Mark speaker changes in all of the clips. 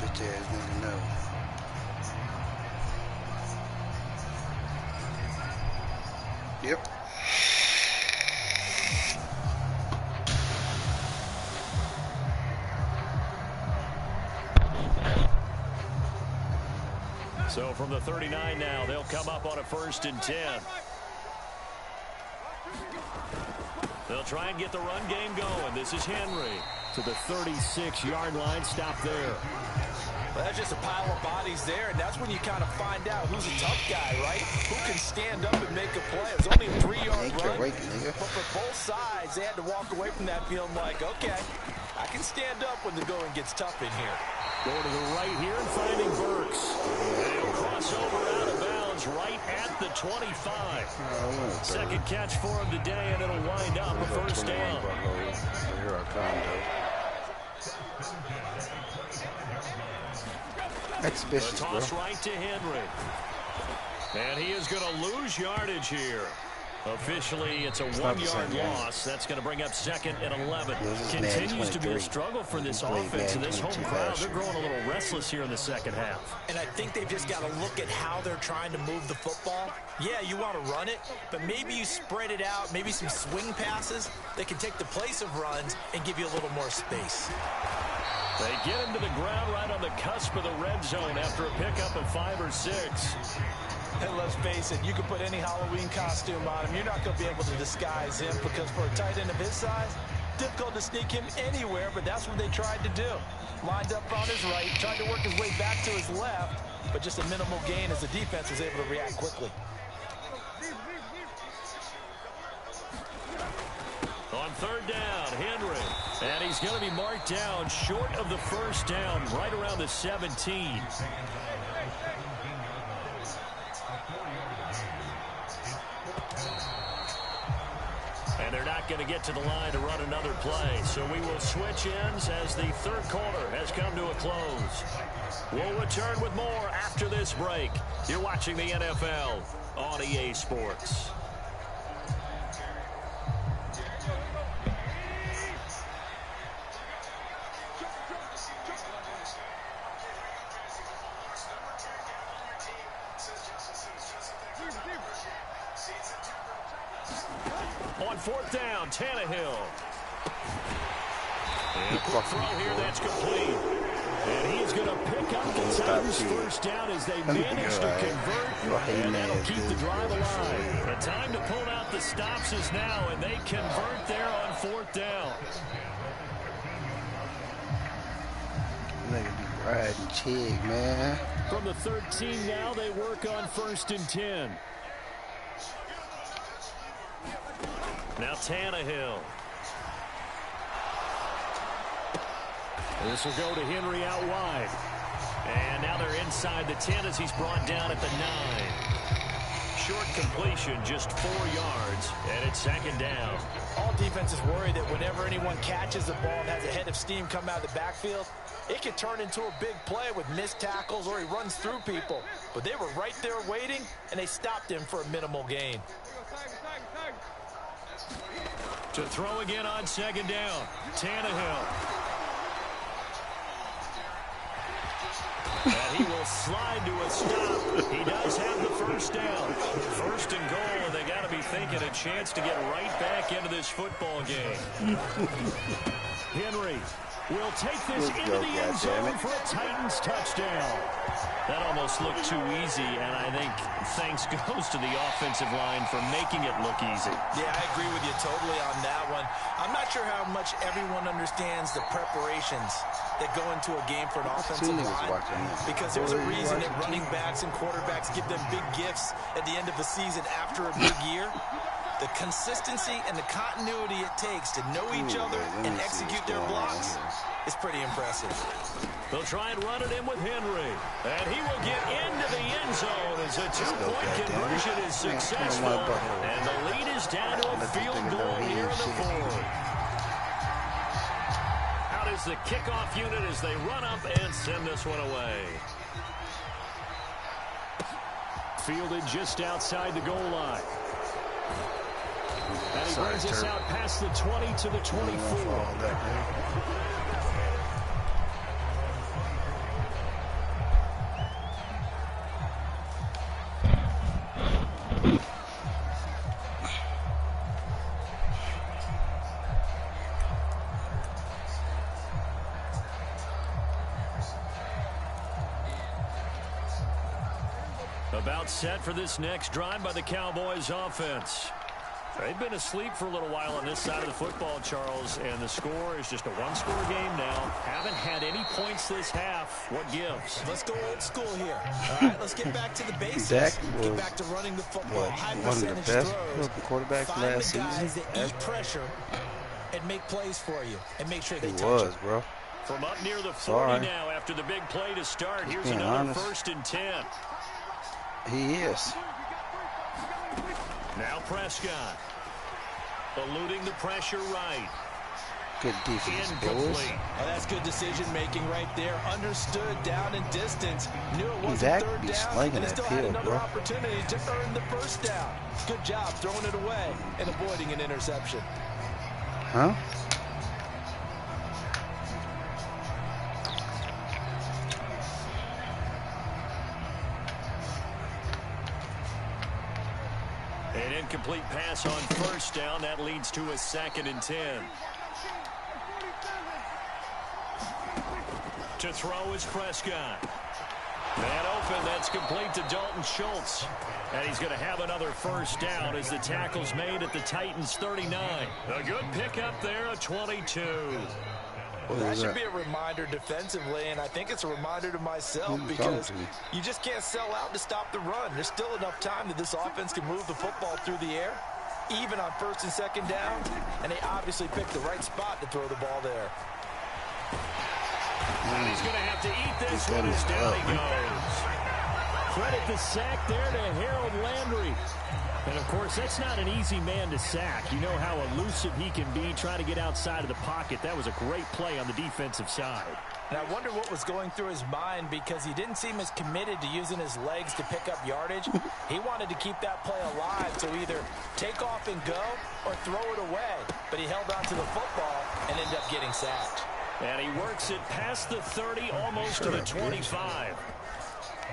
Speaker 1: bitch ass nigga know. Yep.
Speaker 2: So from the 39 now, they'll come up on a 1st and 10. They'll try and get the run game going. This is Henry to the 36-yard line. Stop there.
Speaker 3: Well, that's just a pile of bodies there, and that's when you kind of find out who's a tough guy, right? Who can stand up and make a play. It was only a 3-yard run, but for both sides, they had to walk away from that feeling like, okay, I can stand up when the going gets tough in here.
Speaker 2: Going to the right here and finding Burks. They'll cross over out of bounds right at the 25. Second catch for him today, and it'll wind up a 1st down.
Speaker 1: Here I come, though. Exhibition,
Speaker 2: toss right to Henry. And he is going to lose yardage here. Officially, it's a 1-yard loss. That's going to bring up 2nd and 11. Continues to be a struggle for this offense and this home crowd. They're growing a little restless here in the second half.
Speaker 3: And I think they've just got to look at how they're trying to move the football. Yeah, you want to run it, but maybe you spread it out, maybe some swing passes that can take the place of runs and give you a little more space.
Speaker 2: They get him to the ground right on the cusp of the red zone after a pickup of 5 or 6.
Speaker 3: And let's face it, you can put any Halloween costume on him. You're not going to be able to disguise him because for a tight end of his size, difficult to sneak him anywhere, but that's what they tried to do. Lined up on his right, tried to work his way back to his left, but just a minimal gain as the defense was able to react quickly.
Speaker 2: On 3rd down, Henry. And he's going to be marked down short of the 1st down, right around the 17. And they're not going to get to the line to run another play. So we will switch ends as the 3rd quarter has come to a close. We'll return with more after this break. You're watching the NFL on EA Sports. On 4th down, Tannehill. And a quick throw here, that's complete. And he's going to pick up the Titans' 1st down as they manage to convert. And that'll keep the drive alive. The time to pull out the stops is now, and they convert there on 4th down.
Speaker 1: Nigga be riding Chig, man.
Speaker 2: From the 13 now, they work on 1st and 10. Now Tannehill. This will go to Henry out wide. And now they're inside the 10 as he's brought down at the 9. Short completion, just 4 yards, and it's 2nd down.
Speaker 3: All defenses worry that whenever anyone catches the ball and has a head of steam come out of the backfield, it can turn into a big play with missed tackles or he runs through people. But they were right there waiting, and they stopped him for a minimal gain.
Speaker 2: To throw again on 2nd down, Tannehill. And he will slide to a stop. He does have the 1st down. 1st and goal, and they got to be thinking a chance to get right back into this football game. Henry will take this into the end zone for a Titans touchdown. That almost looked too easy, and I think thanks goes to the offensive line for making it look easy.
Speaker 3: Yeah, I agree with you totally on that one. I'm not sure how much everyone understands the preparations that go into a game for an offensive line, because there's a reason that running backs and quarterbacks give them big gifts at the end of the season after a big year. The consistency and the continuity it takes to know each other and execute their blocks is pretty impressive.
Speaker 2: They'll try and run it in with Henry. And he will get into the end zone as a 2-point conversion is successful. And the lead is down to a field goal here in the 4th. Out is the kickoff unit as they run up and send this one away. Fielded just outside the goal line. And he brings us out past the 20 to the 24. About set for this next drive by the Cowboys offense. They've been asleep for a little while on this side of the football, Charles, and the score is just a one-score game now. Haven't had any points this half. What gives?
Speaker 3: Let's go old school here. All right, let's get back to the basics. Get back to running the football. High percentage throws.
Speaker 1: Quarterbacks last season.
Speaker 3: Guys that eat pressure and make plays for you and make sure they touch
Speaker 1: was,
Speaker 3: it.
Speaker 1: bro.
Speaker 2: From up near the 40 now after the big play to start. Here's another 1st and 10.
Speaker 1: He is.
Speaker 2: Now Prescott. Eluding the pressure right.
Speaker 1: Good defense, boys.
Speaker 3: Oh, that's good decision-making right there. Understood down in distance. Knew it wasn't
Speaker 1: Zach
Speaker 3: third
Speaker 1: be
Speaker 3: down.
Speaker 1: slinging
Speaker 3: And
Speaker 1: that
Speaker 3: still had
Speaker 1: field,
Speaker 3: another
Speaker 1: bro.
Speaker 3: opportunity to earn the first down. Good job throwing it away and avoiding an interception.
Speaker 1: Huh?
Speaker 2: An incomplete pass on 1st down. That leads to a 2nd and 10. To throw is Prescott. Man open. That's complete to Dalton Schultz. And he's going to have another 1st down as the tackle's made at the Titans' 39. A good pickup there, a 22.
Speaker 3: Well, that should be a reminder defensively, and I think it's a reminder to myself because you just can't sell out to stop the run. There's still enough time that this offense can move the football through the air, even on 1st and 2nd down, and they obviously picked the right spot to throw the ball there.
Speaker 2: And he's going to have to eat this one as down he goes. Credit the sack there to Harold Landry. And, of course, that's not an easy man to sack. You know how elusive he can be trying to get outside of the pocket. That was a great play on the defensive side.
Speaker 3: And I wonder what was going through his mind because he didn't seem as committed to using his legs to pick up yardage. He wanted to keep that play alive, so either take off and go or throw it away. But he held on to the football and ended up getting sacked.
Speaker 2: And he works it past the 30, almost to the 25.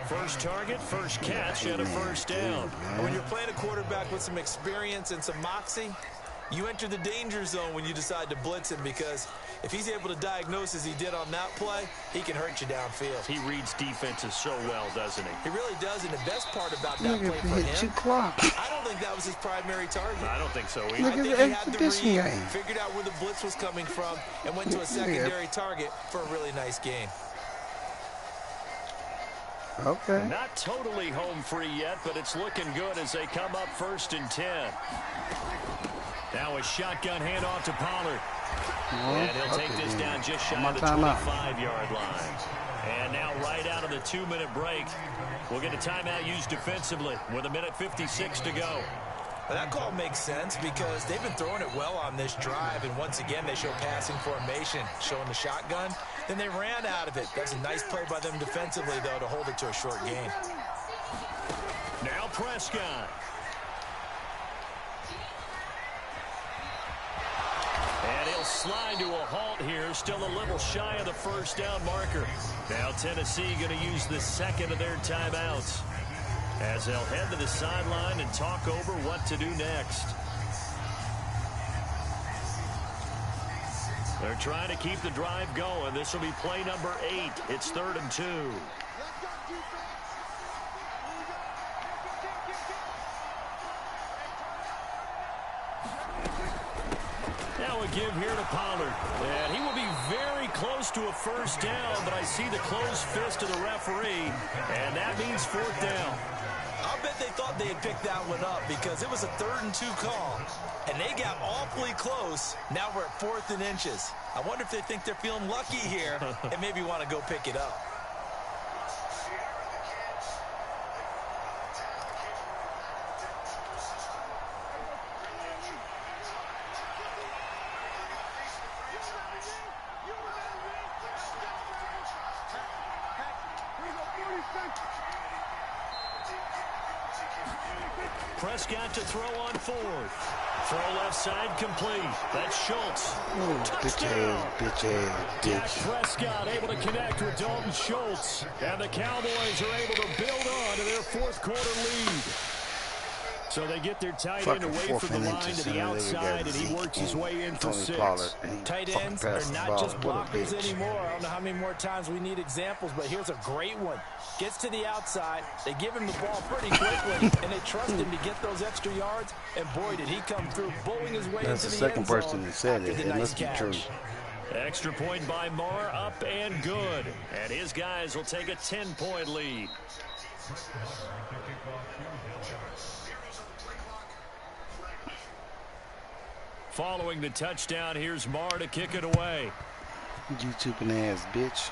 Speaker 2: First target, first catch, and a 1st down.
Speaker 3: When you're playing a quarterback with some experience and some moxie, you enter the danger zone when you decide to blitz him because if he's able to diagnose as he did on that play, he can hurt you downfield.
Speaker 2: He reads defenses so well, doesn't he?
Speaker 3: He really does, and the best part about that play for him, I don't think that was his primary target.
Speaker 2: I don't think so either.
Speaker 3: I think he had the read, figured out where the blitz was coming from, and went to a secondary target for a really nice gain.
Speaker 1: Okay.
Speaker 2: Not totally home free yet, but it's looking good as they come up 1st and 10. Now a shotgun handoff to Pollard. And he'll take this down just shy of the 25-yard line. And now right out of the 2-minute break, we'll get a timeout used defensively with 1:56 to go.
Speaker 3: Well, that call makes sense because they've been throwing it well on this drive, and once again they show passing formation, showing the shotgun. Then they ran out of it. That's a nice play by them defensively, though, to hold it to a short gain.
Speaker 2: Now Prescott. And he'll slide to a halt here, still a little shy of the 1st down marker. Now Tennessee going to use the 2nd of their timeouts as they'll head to the sideline and talk over what to do next. They're trying to keep the drive going. This will be play number 8. It's 3rd and 2. Now a give here to Pollard. And he will be very close to a 1st down, but I see the closed fist of the referee, and that means 4th down.
Speaker 3: I'll bet they thought they had picked that one up because it was a 3rd and 2 call, and they got awfully close. Now we're at 4th and inches. I wonder if they think they're feeling lucky here and maybe want to go pick it up.
Speaker 2: Prescott to throw on 4th. Throw left side complete. That's Schultz. Touchdown. Dak Prescott able to connect with Dalton Schultz. And the Cowboys are able to build on to their 4th quarter lead. So they get their tight end away from the line to the outside, and he works his way in for 6.
Speaker 3: Tight ends are not just blockers anymore. I don't know how many more times we need examples, but here's a great one. Gets to the outside, they give him the ball pretty quickly, and they trust him to get those extra yards, and boy, did he come through, bowling his way into the end zone. That's the second person that said it. It must be true.
Speaker 2: Extra point by Marr, up and good. And his guys will take a 10-point lead. Following the touchdown, here's Marr to kick it away.
Speaker 1: YouTubing ass bitch.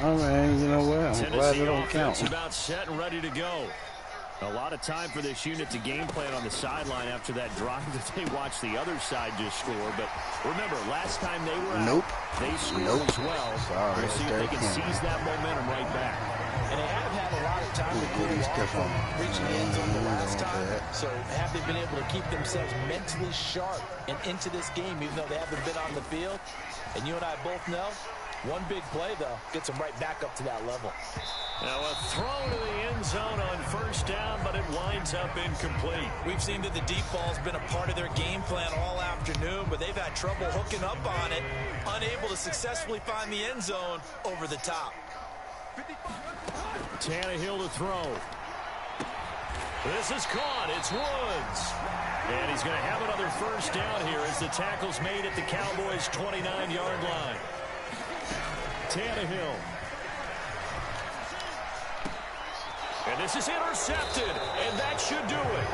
Speaker 1: All right, you know what? I'm glad it don't count.
Speaker 2: About set and ready to go. A lot of time for this unit to game plan on the sideline after that drive that they watched the other side just score. But remember, last time they were out, they scored as well.
Speaker 1: Sorry,
Speaker 2: we'll see if they can seize that momentum right back.
Speaker 3: And they have had a lot of time to cool off from reaching the end zone the last time. So have they been able to keep themselves mentally sharp and into this game, even though they haven't been on the field? And you and I both know, one big play, though, gets them right back up to that level.
Speaker 2: Now a throw to the end zone on first down, but it winds up incomplete.
Speaker 3: We've seen that the deep ball's been a part of their game plan all afternoon, but they've had trouble hooking up on it, unable to successfully find the end zone over the top.
Speaker 2: Tannehill to throw. This is caught. It's Woods. And he's going to have another first down here as the tackle's made at the Cowboys' 29-yard line. Tannehill. And this is intercepted, and that should do it.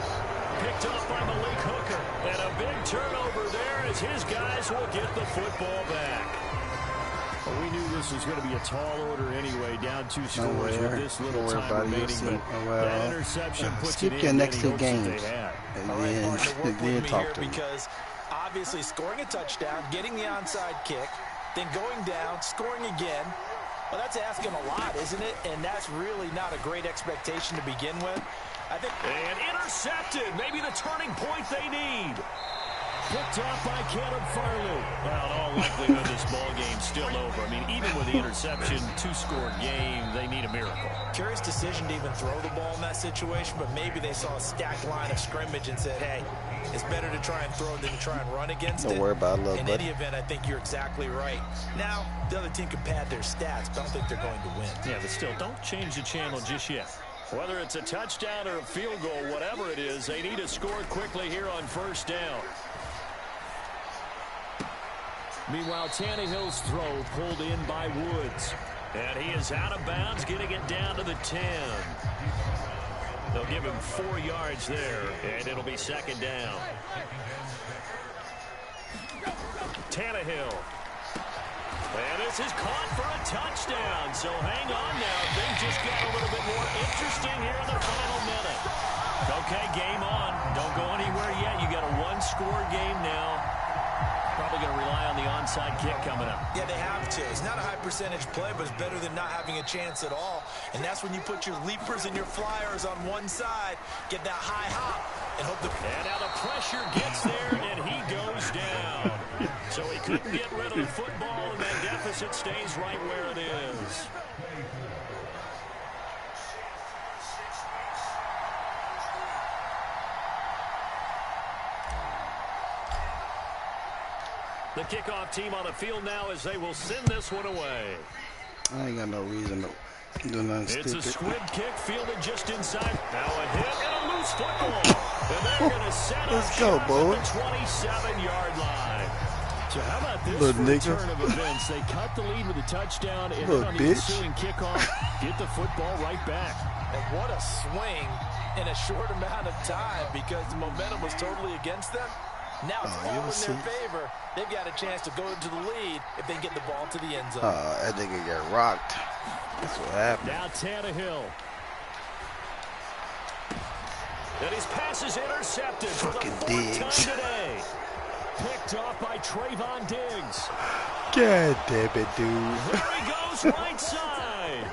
Speaker 2: Picked off by Malik Hooker. And a big turnover there as his guys will get the football back. Well, we knew this was going to be a tall order anyway, down 2 scores with this little time remaining. But that interception puts it in
Speaker 1: next 2 games.
Speaker 3: And then talk to me. Because obviously scoring a touchdown, getting the onside kick, then going down, scoring again. Well, that's asking a lot, isn't it? And that's really not a great expectation to begin with. I think.
Speaker 2: And intercepted. Maybe the turning point they need. Picked off by Caleb Farley. Well, in all likelihood, this ball game's still over. I mean, even with the interception, 2-score game, they need a miracle.
Speaker 3: Curious decision to even throw the ball in that situation, but maybe they saw a stacked line of scrimmage and said, hey, it's better to try and throw than to try and run against it.
Speaker 1: Don't worry about it,
Speaker 3: in any event, I think you're exactly right. Now, the other team can pad their stats, but I don't think they're going to win.
Speaker 2: Yeah, but still, don't change the channel just yet. Whether it's a touchdown or a field goal, whatever it is, they need to score quickly here on first down. Meanwhile, Tannehill's throw pulled in by Woods. And he is out of bounds, getting it down to the 10. They'll give him 4 yards there, and it'll be second down. Tannehill. And this is caught for a touchdown. So hang on now. Things just got a little bit more interesting here in the final minute. Okay, game on. Don't go anywhere yet. You got a 1-score game now. Probably going to rely on the onside kick coming up.
Speaker 3: Yeah, they have to. It's not a high percentage play, but it's better than not having a chance at all. And that's when you put your leapers and your flyers on one side, get that high hop, and hope the...
Speaker 2: And now the pressure gets there, and he goes down. So he couldn't get rid of the football, and that deficit stays right where it is. The kickoff team on the field now as they will send this one away.
Speaker 1: I ain't got no reason to do nothing stupid.
Speaker 2: It's a squib kick fielded just inside. Now a hit and a loose football. And they're going to set up shop at the 27-yard line. So how about this for a turn of events? They cut the lead with a touchdown, and then on the ensuing kickoff, get the football right back.
Speaker 3: And what a swing in a short amount of time because the momentum was totally against them. Now it's all in their favor. They've got a chance to go into the lead if they get the ball to the end zone.
Speaker 1: That nigga get rocked. That's what happened.
Speaker 2: Now Tannehill. And his pass is intercepted for the 4th time today. Picked off by Trayvon Diggs.
Speaker 1: God damn it, dude.
Speaker 2: There he goes right side.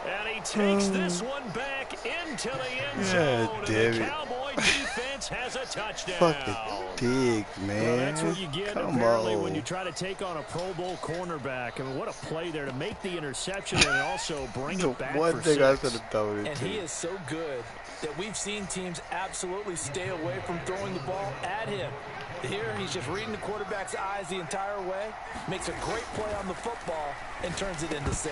Speaker 2: And he takes this one back into the end zone. And the Cowboy defense has a touchdown.
Speaker 1: Fucking Diggs, man.
Speaker 2: Well, that's what you get
Speaker 1: Come
Speaker 2: apparently
Speaker 1: on.
Speaker 2: when you try to take on a Pro Bowl cornerback. I mean, what a play there to make the interception and also bring it back
Speaker 1: one
Speaker 2: for
Speaker 1: thing
Speaker 2: 6.
Speaker 1: I could have thrown it
Speaker 3: And
Speaker 1: to.
Speaker 3: he is so good that we've seen teams absolutely stay away from throwing the ball at him. Here, he's just reading the quarterback's eyes the entire way, makes a great play on the football, and turns it into 6.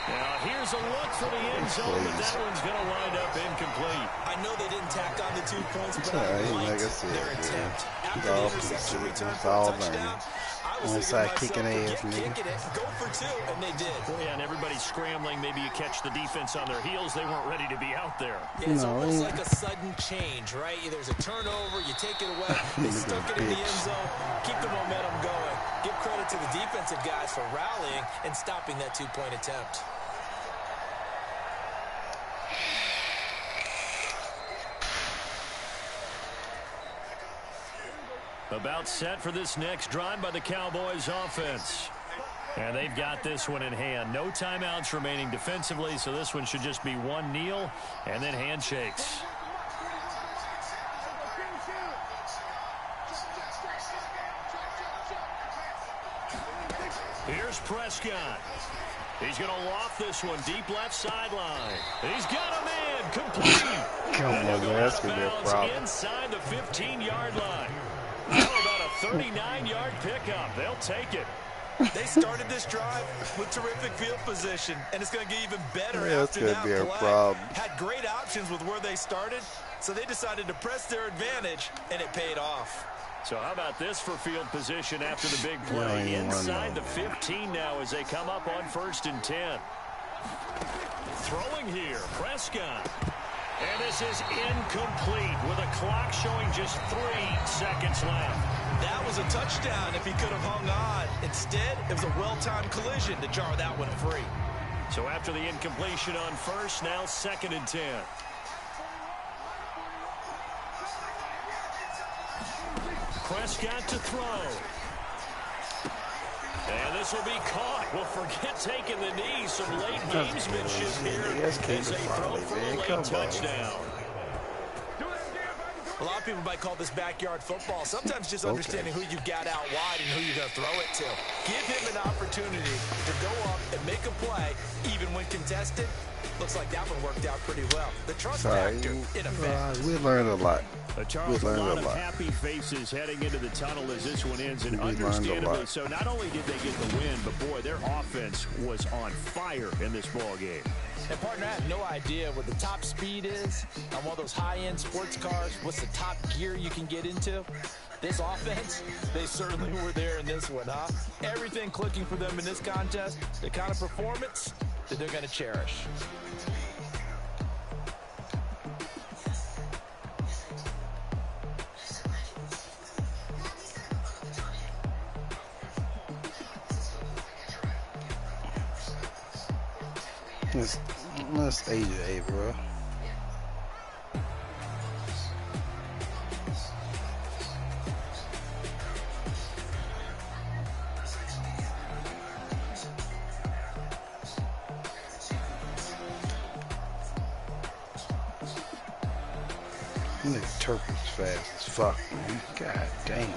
Speaker 2: Now, here's a look for the end zone, but that one's going to wind up incomplete.
Speaker 3: I know they didn't tack on the 2 points, but
Speaker 1: Alright,
Speaker 3: I liked
Speaker 1: like I said,
Speaker 3: their attempt. After the interception return
Speaker 1: it's
Speaker 3: for a
Speaker 1: all
Speaker 3: touchdown, I was
Speaker 1: onside
Speaker 3: thinking to
Speaker 1: kicking
Speaker 3: myself,
Speaker 1: ass, nigga.
Speaker 3: kicking it, go for 2, and they did.
Speaker 2: Well, yeah, and everybody's scrambling. Maybe you catch the defense on their heels. They weren't ready to be out there.
Speaker 3: It's almost like a sudden change, right? There's a turnover, you take it away, they stuck it in the end zone, keep the momentum going. Give credit to the defensive guys for rallying and stopping that 2-point attempt.
Speaker 2: About set for this next drive by the Cowboys offense. And they've got this one in hand. No timeouts remaining defensively, so this one should just be one kneel and then handshakes. Here's Prescott. He's going to loft this one deep left sideline. He's got a man complete.
Speaker 1: Come on, man, that's going to be a problem.
Speaker 2: Inside the 15-yard line. How about a 39-yard pickup? They'll take it.
Speaker 3: They started this drive with terrific field position, and it's going to get even better after
Speaker 1: gonna
Speaker 3: that
Speaker 1: be a
Speaker 3: play.
Speaker 1: problem.
Speaker 3: Had great options with where they started, so they decided to press their advantage, and it paid off.
Speaker 2: So how about this for field position after the big play? Inside the 15 now as they come up on 1st and 10. Throwing here, Prescott. And this is incomplete with a clock showing just 3 seconds left.
Speaker 3: That was a touchdown if he could have hung on. Instead, it was a well-timed collision to jar that one free.
Speaker 2: So after the incompletion on 1st, now 2nd and 10. Prescott to throw. And this will be caught. Well, forget taking the knee. Some late gamesmanship here as they throw for a late touchdown.
Speaker 3: A lot of people might call this backyard football. Sometimes just understanding who you've got out wide and who you're going to throw it to. Give him an opportunity to go up and make a play, even when contested. Looks like that one worked out pretty well. The trust factor in effect.
Speaker 1: We learned a lot.
Speaker 2: Charles, a lot of happy faces heading into the tunnel as this one ends, and understandably so. Not only did they get the win, but boy, their offense was on fire in this ball game.
Speaker 3: And partner, I have no idea what the top speed is on one of those high-end sports cars. What's the top gear you can get into? This offense, they certainly were there in this one, huh? Everything clicking for them in this contest, the kind of performance that they're going to cherish.
Speaker 1: Let's AJ, bro. Nigga Turpin's fast as fuck, man. God damn.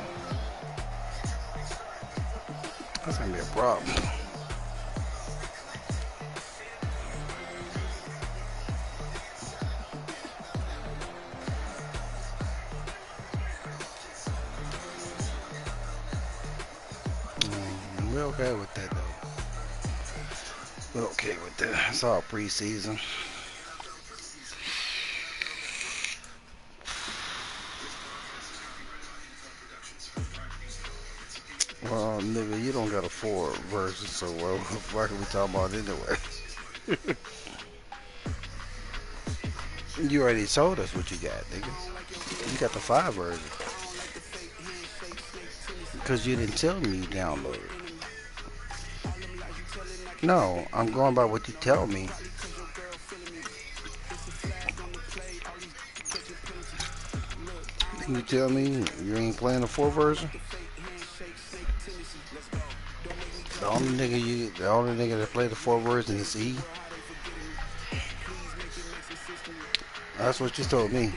Speaker 1: That's gonna be a problem. We're okay with that, though. We're okay with that. It's all preseason. Well, nigga, you don't got a 4 version, so what are we talking about anyway? You already told us what you got, nigga. You got the 5 version. Because you didn't tell me you downloaded it. No, I'm going by what you tell me. Can you tell me you ain't playing the 4 version? The only nigga that play the 4 version is E. That's what you told me.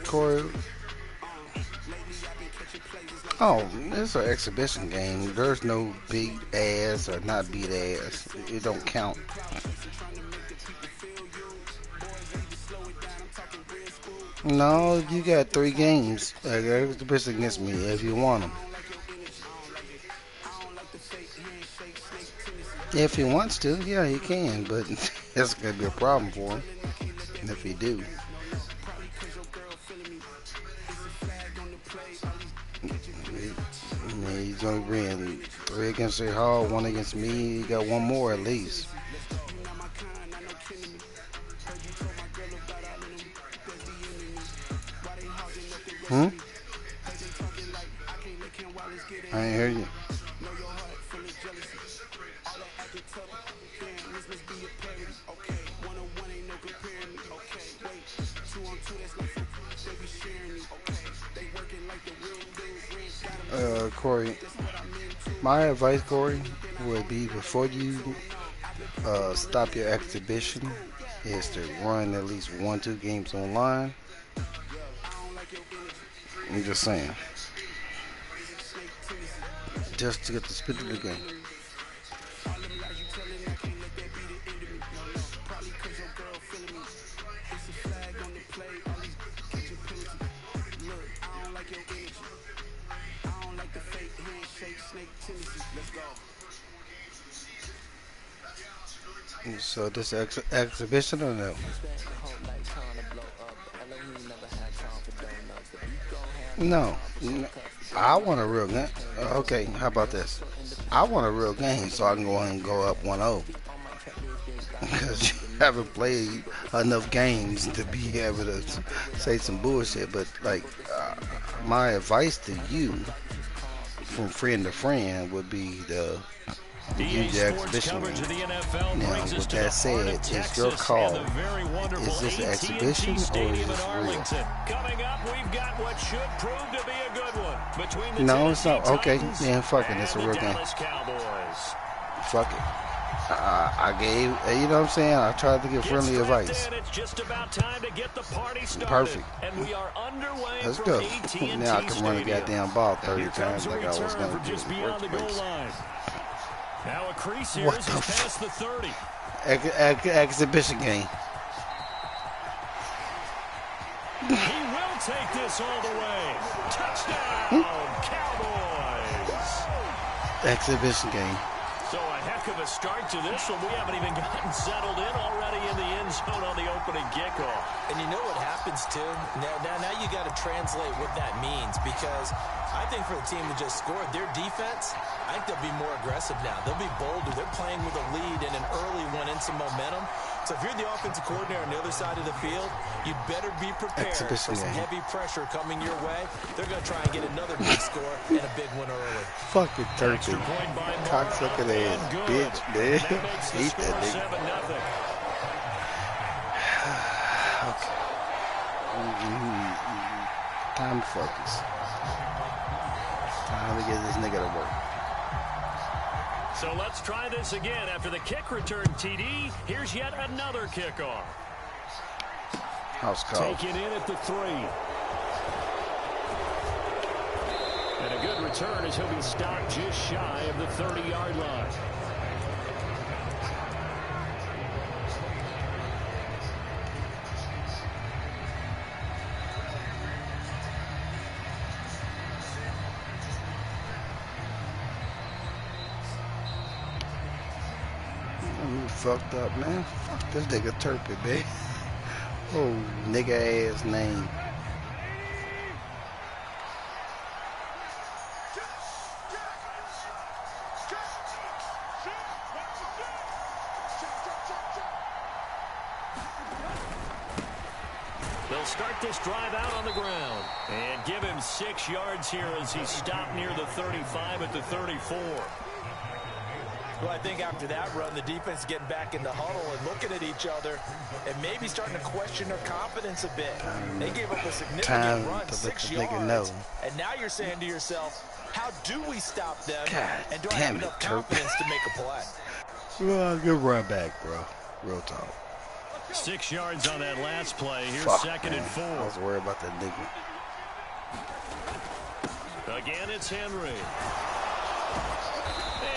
Speaker 1: Corey. Oh, it's an exhibition game. There's no beat ass or not beat ass. It don't count. No, you got 3 games. Exhibition against me if you want them. If he wants to, yeah, he can, but that's gonna be a problem for him if he do. I mean, he's gonna bring 3 against J Hall, 1 against me. He got 1 more at least. Hmm? I ain't hear you. Corey, my advice, Corey, would be before you stop your exhibition is to run at least 1, 2 games online. I'm just saying. Just to get the speed of the game. So this exhibition or no? No. I want a real game. Okay, how about this? I want a real game so I can go ahead and go up 1-0. Because you haven't played enough games to be able to say some bullshit. But, like, my advice to you, from friend to friend, would be to use the exhibition game. Now, with that said, it's your call. Is this an exhibition or is this real?
Speaker 2: Coming up, we've got what should prove to be a good one between the
Speaker 1: No, it's not. Okay,
Speaker 2: then
Speaker 1: fuck it. It's a real game. Fuck it. I gave, you know what I'm saying? I tried to give friendly advice.
Speaker 2: It's just about time to get the party started.
Speaker 1: Perfect.
Speaker 2: And we are underway.
Speaker 1: Let's go. Now I can run a goddamn ball 30 times like I was going to do
Speaker 2: just
Speaker 1: in the
Speaker 2: beyond the goal
Speaker 1: workplace.
Speaker 2: line. Now a crease here as he's past the 30.
Speaker 1: Exhibition game.
Speaker 2: He will take this all the way. Touchdown, Cowboys.
Speaker 1: Exhibition game.
Speaker 2: So a heck of a start to this one. We haven't even gotten settled in already in the end zone on the opening kickoff.
Speaker 3: And you know what happens, too? Now you got to translate what that means, because I think for the team that just scored, their defense, I think they'll be more aggressive now. They'll be bolder. They're playing with a lead and an early one and some momentum. So if you're the offensive coordinator on the other side of the field, you'd better be prepared for some heavy pressure coming your way. They're going to try and get another big score and a big one early.
Speaker 1: Fucking turkey. Cocksucker ass bitch, man. Eat that nigga. Okay. Time to focus. Time to get this nigga to work.
Speaker 2: So let's try this again. After the kick return TD, here's yet another kickoff.
Speaker 1: House call.
Speaker 2: Taken in at the 3. And a good return as he'll be stopped just shy of the 30-yard line.
Speaker 1: Fucked up, man. Fuck this nigga Turpin, man. Oh, nigga ass name.
Speaker 2: They'll start this drive out on the ground and give him 6 yards here as he stopped near the 35 at the 34.
Speaker 3: Well, I think after that run, the defense is getting back in the huddle and looking at each other and maybe starting to question their confidence a bit. They gave up a significant run, 6 yards, and now you're saying to yourself, how do we stop them?
Speaker 1: God
Speaker 3: and do I have enough confidence to make a play?
Speaker 1: Well, good run back, bro. Real talk.
Speaker 2: 6 yards on that last play. Here's
Speaker 1: Fuck,
Speaker 2: second
Speaker 1: man.
Speaker 2: and 4.
Speaker 1: I was worried about that nigga.
Speaker 2: Again, it's Henry.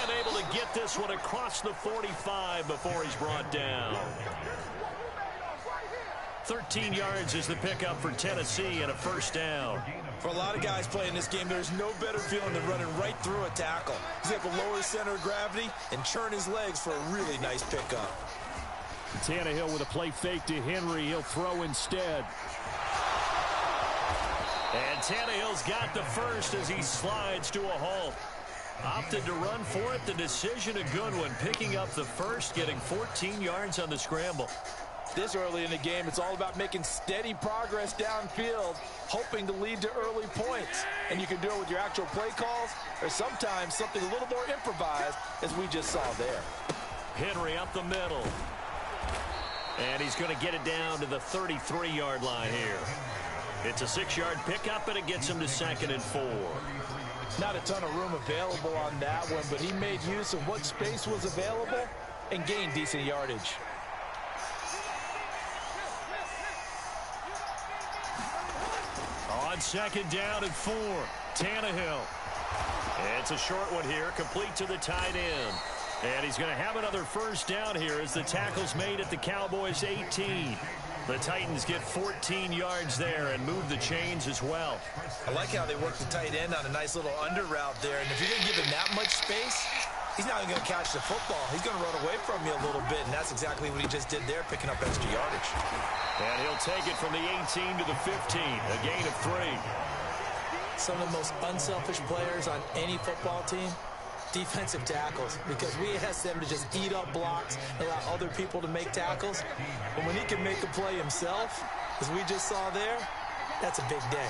Speaker 2: And able to get this one across the 45 before he's brought down. 13 yards is the pickup for Tennessee and a first down.
Speaker 3: For a lot of guys playing this game, there's no better feeling than running right through a tackle. He's able to lower his center of gravity and churn his legs for a really nice pickup.
Speaker 2: Tannehill with a play fake to Henry. He'll throw instead. And Tannehill's got the first as he slides to a halt. Opted to run for it. The decision a good one. Picking up the first, getting 14 yards on the scramble.
Speaker 3: This early in the game, it's all about making steady progress downfield, hoping to lead to early points. And you can do it with your actual play calls or sometimes something a little more improvised, as we just saw there.
Speaker 2: Henry up the middle. And he's going to get it down to the 33-yard line here. It's a 6-yard pickup, and it gets him to second and 4.
Speaker 3: Not a ton of room available on that one, but he made use of what space was available and gained decent yardage.
Speaker 2: On second down and 4, Tannehill. It's a short one here, complete to the tight end. And he's going to have another first down here as the tackle's made at the Cowboys' 18. The Titans get 14 yards there and move the chains as well.
Speaker 3: I like how they work the tight end on a nice little under route there. And if you're going to give him that much space, he's not even going to catch the football. He's going to run away from you a little bit, and that's exactly what he just did there, picking up extra yardage.
Speaker 2: And he'll take it from the 18 to the 15, a gain of 3.
Speaker 3: Some of the most unselfish players on any football team, defensive tackles, because we ask them to just eat up blocks, allow other people to make tackles. But when he can make a play himself, as we just saw there, that's a big day.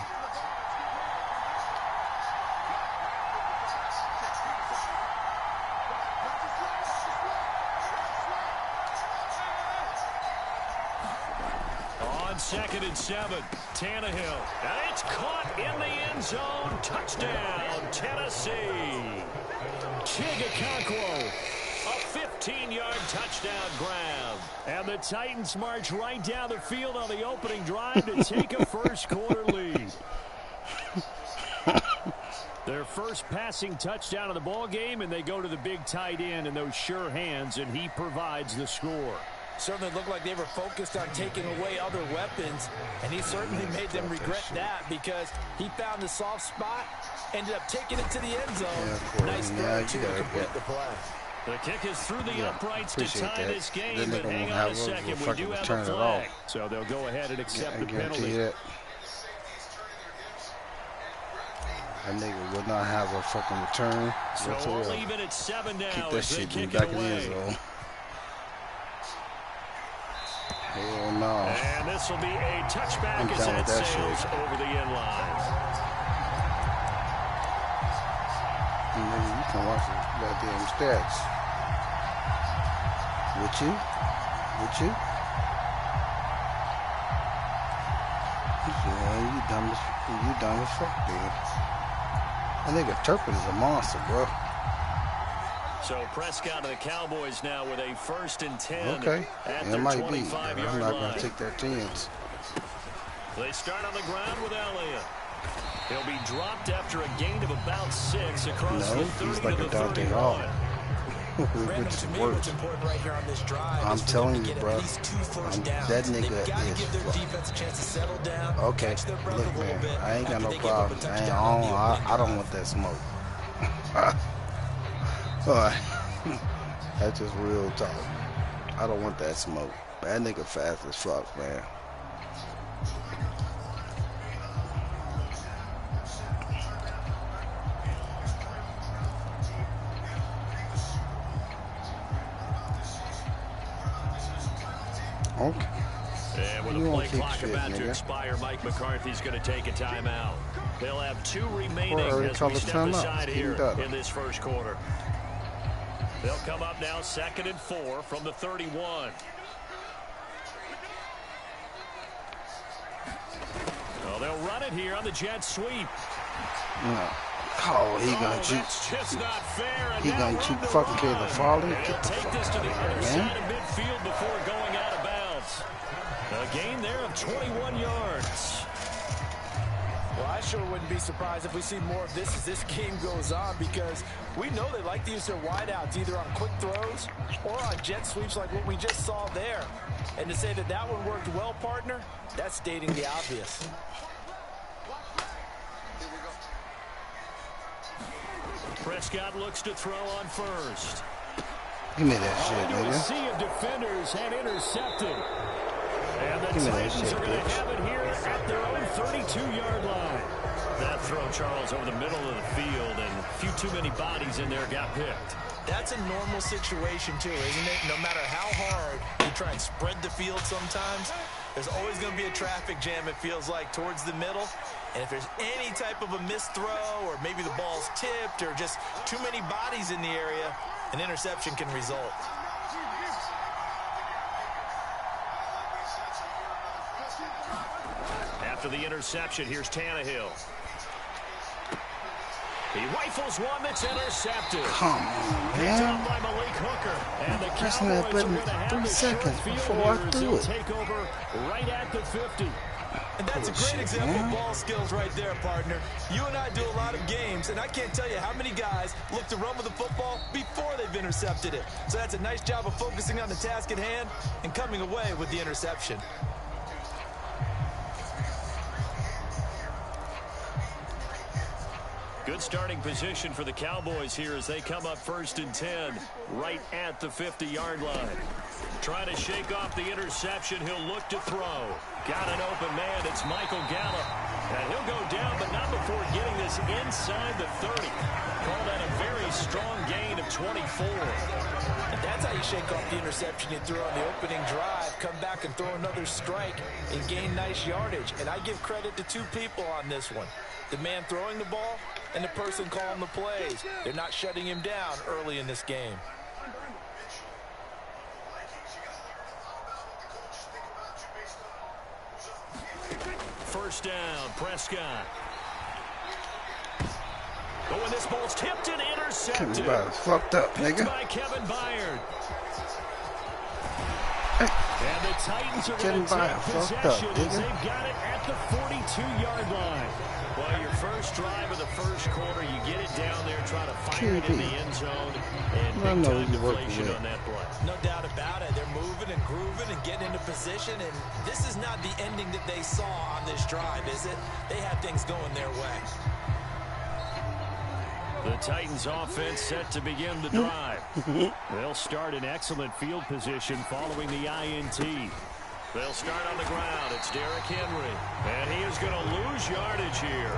Speaker 2: On second and 7, Tannehill. And it's caught in the end zone. Touchdown, Tennessee. Chigakonkwo, a 15-yard touchdown grab. And the Titans march right down the field on the opening drive to take a first-quarter lead. Their first passing touchdown of the ball game, and they go to the big tight end in those sure hands, and he provides the score.
Speaker 3: Certainly looked like they were focused on taking away other weapons, and he certainly made them regret that because he found the soft spot, ended up taking it to the end zone. Nice throw to complete the play.
Speaker 2: The kick is through the uprights to tie this game, but hang on
Speaker 1: have
Speaker 2: a second, we do have a
Speaker 1: turn it
Speaker 2: flag.
Speaker 1: off.
Speaker 2: So they'll go ahead and accept the
Speaker 1: I guarantee
Speaker 2: penalty.
Speaker 1: you that. That nigga would not have a fucking return.
Speaker 2: So
Speaker 1: whatsoever.
Speaker 2: we'll leave it at 7 now
Speaker 1: Keep that
Speaker 2: as they
Speaker 1: shit in
Speaker 2: kick
Speaker 1: the back
Speaker 2: it
Speaker 1: of the end
Speaker 2: away.
Speaker 1: zone. Hell no.
Speaker 2: And this will be a touchback
Speaker 1: I'm
Speaker 2: as
Speaker 1: done
Speaker 2: that
Speaker 1: with that
Speaker 2: sails
Speaker 1: shit.
Speaker 2: over the end line.
Speaker 1: Nigga, you can watch the goddamn stats. With you? With you? Yeah, you dumb as fuck, dude. That nigga Turpin is a monster, bro.
Speaker 2: So Prescott and the Cowboys now with a 1st and 10
Speaker 1: Okay.
Speaker 2: at
Speaker 1: It
Speaker 2: their
Speaker 1: might be.
Speaker 2: 25-yard
Speaker 1: I'm not
Speaker 2: line.
Speaker 1: going to take that chance.
Speaker 2: They start on the ground with Elliott. He'll be dropped after a gain of about 6 across
Speaker 1: No,
Speaker 2: the 30
Speaker 1: he's like
Speaker 2: to
Speaker 1: a
Speaker 2: the
Speaker 1: Dante
Speaker 2: 31.
Speaker 1: Hall.
Speaker 3: Brandon,
Speaker 1: Which
Speaker 3: to
Speaker 1: is
Speaker 3: me,
Speaker 1: worse.
Speaker 3: what's important right here on this drive
Speaker 1: I'm
Speaker 3: is for
Speaker 1: telling
Speaker 3: them to
Speaker 1: you,
Speaker 3: get
Speaker 1: bro.
Speaker 3: at least 2 first downs.
Speaker 1: That nigga
Speaker 3: They've got to
Speaker 1: is
Speaker 3: give their
Speaker 1: rough.
Speaker 3: defense a chance to settle down,
Speaker 1: Okay,
Speaker 3: catch their breath
Speaker 1: look,
Speaker 3: a little
Speaker 1: man,
Speaker 3: bit.
Speaker 1: I ain't got
Speaker 3: after
Speaker 1: no
Speaker 3: they give up a
Speaker 1: problem. I
Speaker 3: touchdown on the opening
Speaker 1: don't
Speaker 3: drive.
Speaker 1: want that smoke. All right. That's just real talk. I don't want that smoke. That nigga fast as fuck, man. Okay.
Speaker 2: And with
Speaker 1: You
Speaker 2: the
Speaker 1: won't
Speaker 2: play
Speaker 1: keep
Speaker 2: clock
Speaker 1: shit,
Speaker 2: about to
Speaker 1: nigga.
Speaker 2: expire, Mike McCarthy's going to take a timeout. They'll have 2 remaining
Speaker 1: already
Speaker 2: as
Speaker 1: called
Speaker 2: we
Speaker 1: a
Speaker 2: step
Speaker 1: timeout.
Speaker 2: aside
Speaker 1: Even
Speaker 2: here
Speaker 1: better.
Speaker 2: in this first quarter. They'll come up now 2nd and 4 from the 31. Well, they'll run it here on the jet sweep.
Speaker 1: No. Oh, he gonna shoot. He gonna shoot fucking Caleb Farley. Get the fuck out of here, man.
Speaker 2: Midfield before going out of bounds. A gain there of 21 yards.
Speaker 3: Well, I sure wouldn't be surprised if we see more of this as this game goes on, because we know they like to use their wideouts either on quick throws or on jet sweeps like what we just saw there. And to say that that one worked well, partner, that's stating the obvious.
Speaker 2: Prescott looks to throw on first.
Speaker 1: Give me that shit,
Speaker 2: A
Speaker 1: nigga.
Speaker 2: sea of defenders had intercepted. And the
Speaker 1: Give me that
Speaker 2: Titans
Speaker 1: shit,
Speaker 2: are going to
Speaker 1: bitch.
Speaker 2: have it here at their own 32-yard line. That throw, Charles, over the middle of the field, and a few too many bodies in there got picked.
Speaker 3: That's a normal situation, too, isn't it? No matter how hard you try and spread the field sometimes, there's always going to be a traffic jam, it feels like, towards the middle. And if there's any type of a missed throw, or maybe the ball's tipped, or just too many bodies in the area, an interception can result.
Speaker 2: After the interception, here's Tannehill. He rifles one that's intercepted.
Speaker 1: Come on,
Speaker 2: Picked
Speaker 1: man.
Speaker 2: up by Malik Hooker. And the
Speaker 1: Pressing that
Speaker 2: Cowboys are
Speaker 1: button
Speaker 2: going to have
Speaker 1: 3
Speaker 2: the
Speaker 1: seconds
Speaker 2: short field
Speaker 1: before I
Speaker 2: here as
Speaker 1: do
Speaker 2: they'll
Speaker 1: it.
Speaker 2: take over right at the 50.
Speaker 3: And that's a great example of ball skills right there, partner. You and I do a lot of games, and I can't tell you how many guys look to run with the football before they've intercepted it. So that's a nice job of focusing on the task at hand and coming away with the interception.
Speaker 2: Good starting position for the Cowboys here as they come up 1st and 10 right at the 50-yard line. Trying to shake off the interception. He'll look to throw. Got an open man. It's Michael Gallup. And he'll go down, but not before getting this inside the 30. Call that a very strong gain of 24.
Speaker 3: And that's how you shake off the interception you threw on the opening drive. Come back and throw another strike and gain nice yardage. And I give credit to two people on this one. The man throwing the ball and the person calling the plays. They're not shutting him down early in this game.
Speaker 2: First down, Prescott. Oh, and this ball's tipped and intercepted.
Speaker 1: Kevin Byard's fucked up,
Speaker 2: Picked
Speaker 1: nigga.
Speaker 2: by Kevin Byard.
Speaker 1: Hey.
Speaker 2: And the Titans are
Speaker 1: Kevin
Speaker 2: going to take
Speaker 1: Byard fucked up,
Speaker 2: possession as
Speaker 1: nigga.
Speaker 2: they've got it at the 42-yard line. Well, your first drive of the first quarter, you get it down there, try to fire it in the end zone, and big time deflation on that play.
Speaker 3: No doubt about it. They're moving and grooving and getting into position, and this is not the ending that they saw on this drive, is it? They had things going their way.
Speaker 2: The Titans offense set to begin the drive. They'll start in excellent field position following the INT. They'll start on the ground. It's Derrick Henry. And he is going to lose yardage here.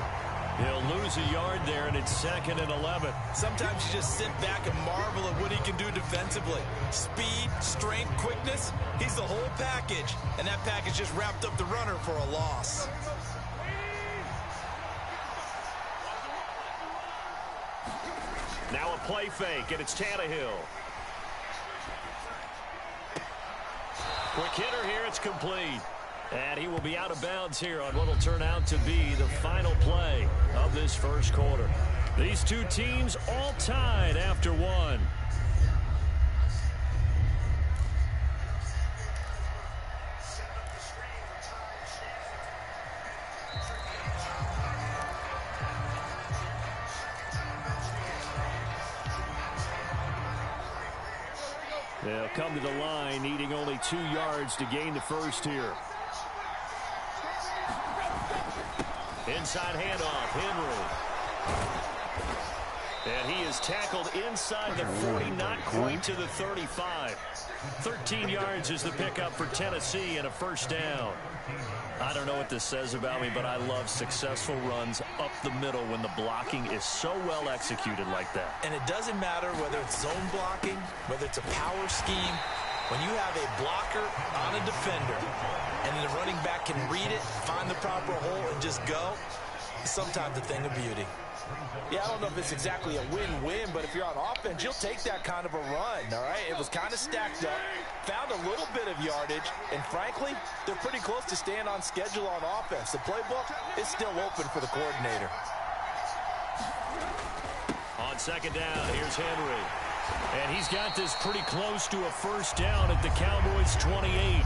Speaker 2: He'll lose a yard there, and it's 2nd and 11.
Speaker 3: Sometimes you just sit back and marvel at what he can do defensively. Speed, strength, quickness. He's the whole package. And that package just wrapped up the runner for a loss.
Speaker 2: Now a play fake, and it's Tannehill. Quick hitter here, it's complete. And he will be out of bounds here on what will turn out to be the final play of this first quarter. These two teams all tied after one. They'll come to the line, needing only 2 yards to gain the first here. Inside handoff, Henry. And he is tackled inside the 40, not quite to the 35. 13 yards is the pickup for Tennessee and a first down. I don't know what this says about me, but I love successful runs up the middle when the blocking is so well executed like that.
Speaker 3: And it doesn't matter whether it's zone blocking, whether it's a power scheme. When you have a blocker on a defender and the running back can read it, find the proper hole, and just go, it's sometimes a thing of beauty. Yeah, I don't know if it's exactly a win-win, but if you're on offense, you'll take that kind of a run, all right? It was kind of stacked up, found a little bit of yardage, and frankly, they're pretty close to staying on schedule on offense. The playbook is still open for the coordinator.
Speaker 2: On second down, here's Henry. And he's got this pretty close to a first down at the Cowboys' 28.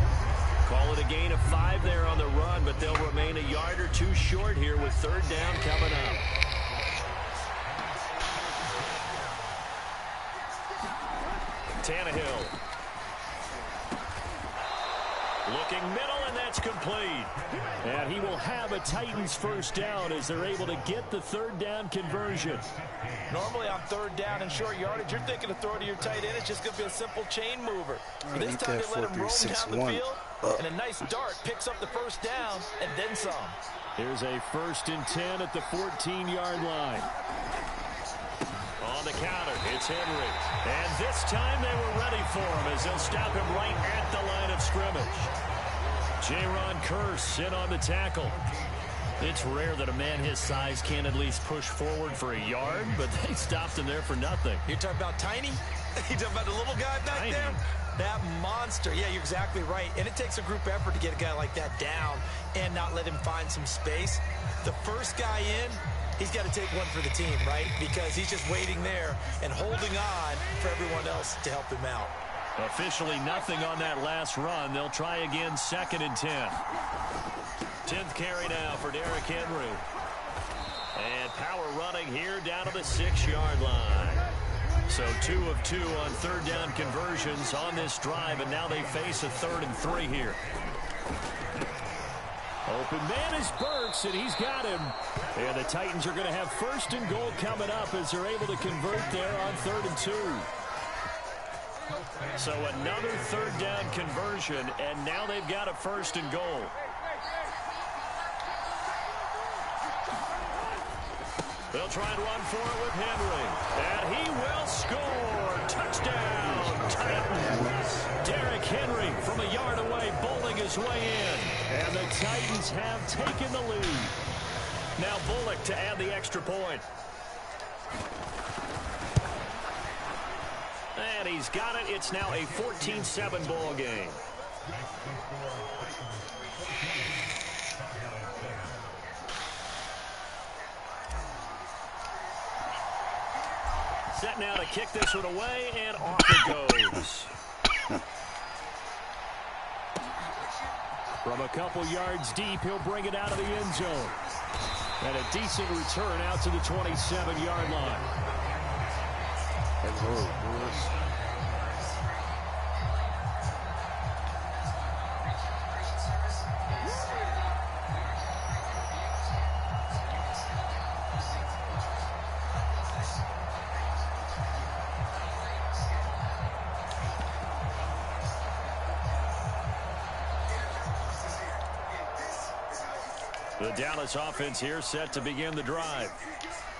Speaker 2: Call it a gain of 5 there on the run, but they'll remain a yard or two short here with third down coming up. Tannehill. Looking middle, and that's complete. And he will have a Titans first down as they're able to get the third down conversion.
Speaker 3: Normally on third down and short yardage, you're thinking of throw to your tight end. It's just going to be a simple chain mover. But this time they let him roam down the field, and a nice dart picks up the first down and then some.
Speaker 2: Here's a 1st and 10 at the 14-yard line. On the counter, it's Henry. And this time they were ready for him as they'll stop him right at the line of scrimmage. J-Ron Kearse in on the tackle. It's rare that a man his size can't at least push forward for a yard, but they stopped him there for nothing.
Speaker 3: You're talking about tiny? You're talking about the little guy back there? That monster. Yeah, you're exactly right. And it takes a group effort to get a guy like that down and not let him find some space. The first guy in, he's got to take one for the team, right? Because he's just waiting there and holding on for everyone else to help him out.
Speaker 2: Officially nothing on that last run. They'll try again, 2nd and 10. 10th carry now for Derrick Henry. And power running here down to the 6-yard line. So 2 of 2 on third down conversions on this drive, and now they face a 3rd and 3 here. Open man is Burks, and he's got him. And the Titans are going to have 1st and goal coming up as they're able to convert there on 3rd and 2. So another third down conversion, and now they've got a 1st and goal. They'll try and run for it with Henry. And he will score. Touchdown, Titans. Derrick Henry from a yard away, bowling his way in. And the Titans have taken the lead. Now Bullock to add the extra point. And he's got it. It's now a 14-7 ball game. Set now to kick this one away, and off it goes. From a couple yards deep, he'll bring it out of the end zone. And a decent return out to the 27-yard line. The Dallas offense here set to begin the drive.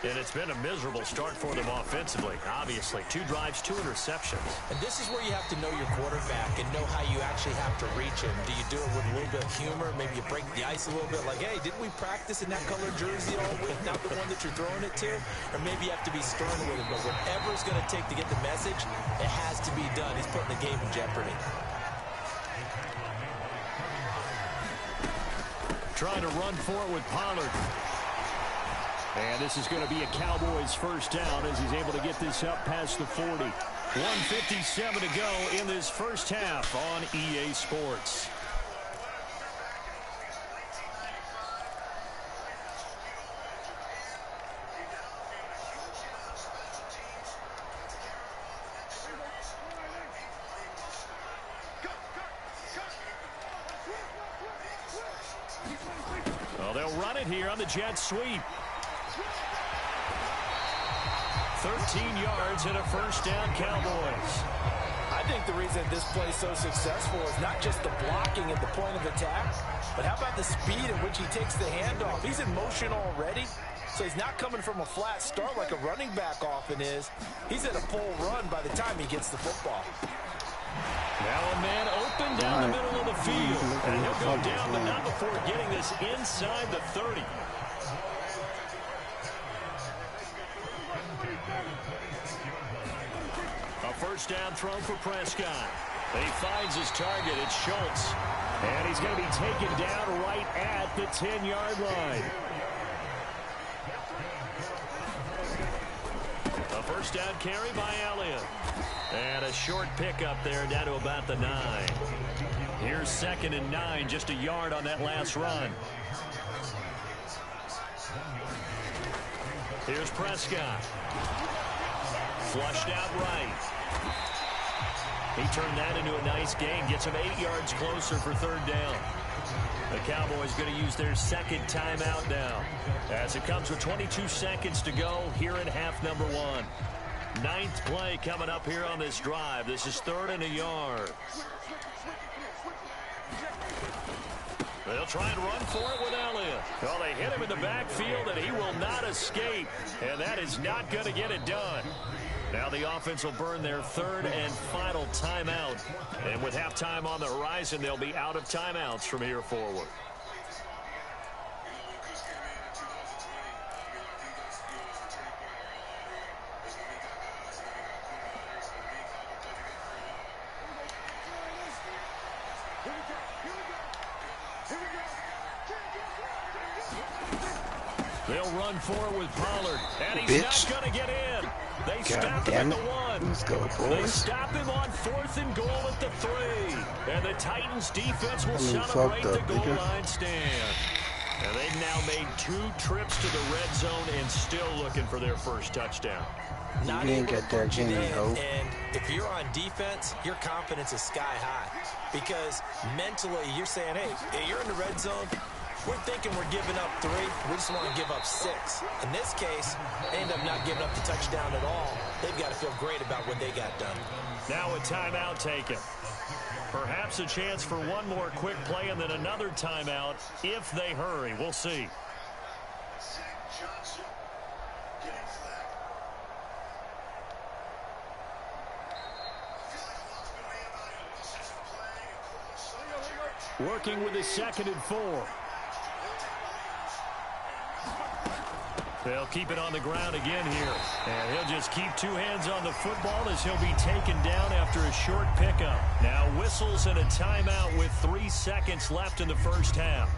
Speaker 2: And it's been a miserable start for them offensively. Obviously, 2 drives, 2 interceptions.
Speaker 3: And this is where you have to know your quarterback and know how you actually have to reach him. Do you do it with a little bit of humor? Maybe you break the ice a little bit, like, hey, didn't we practice in that color jersey all week, not the one that you're throwing it to? Or maybe you have to be stern with him. But whatever it's going to take to get the message, it has to be done. He's putting the game in jeopardy.
Speaker 2: Trying to run for it with Pollard. And this is going to be a Cowboys first down as he's able to get this up past the 40. 1:57 to go in this first half on EA Sports. Well, they'll run it here on the jet sweep. 13 yards and a first down, Cowboys.
Speaker 3: I think the reason this play is so successful is not just the blocking at the point of attack, but how about the speed at which he takes the handoff? He's in motion already, so he's not coming from a flat start like a running back often is. He's at a full run by the time he gets the football.
Speaker 2: Now a man open down the middle of the field, and he'll go down, but not before getting this inside the 30. A first down throw for Prescott. He finds his target. It's Schultz. And he's going to be taken down right at the 10-yard line. First down carry by Elliott. And a short pickup there down to about the 9. Here's 2nd and 9, just a yard on that last run. Here's Prescott. Flushed out right. He turned that into a nice gain. Gets him 8 yards closer for 3rd down. The Cowboys going to use their 2nd timeout now, as it comes with 22 seconds to go here in half number 1. 9th play coming up here on this drive. This is 3rd and a yard. They'll try and run for it with Elliott. Well, they hit him in the backfield, and he will not escape. And that is not going to get it done. Now the offense will burn their 3rd and final timeout. And with halftime on the horizon, they'll be out of timeouts from here forward. They'll run forward with Pollard, and he's not going to get in. They stop him at the 1.
Speaker 1: Let's go, boys.
Speaker 2: They stop him on 4th and goal at the 3. And the Titans defense will celebrate the goal line stand. And they've now made 2 trips to the red zone and still looking for their first touchdown.
Speaker 3: Not
Speaker 1: you ain't got that Jimmy Hope.
Speaker 3: And if you're on defense, your confidence is sky high. Because mentally, you're saying, hey, you're in the red zone. We're thinking we're giving up 3. We just want to give up 6. In this case, they end up not giving up the touchdown at all. They've got to feel great about what they got done.
Speaker 2: Now a timeout taken. Perhaps a chance for one more quick play and then another timeout if they hurry. We'll see. Working with his 2nd and 4. They'll keep it on the ground again here. And he'll just keep 2 hands on the football as he'll be taken down after a short pickup. Now whistles and a timeout with 3 seconds left in the first half.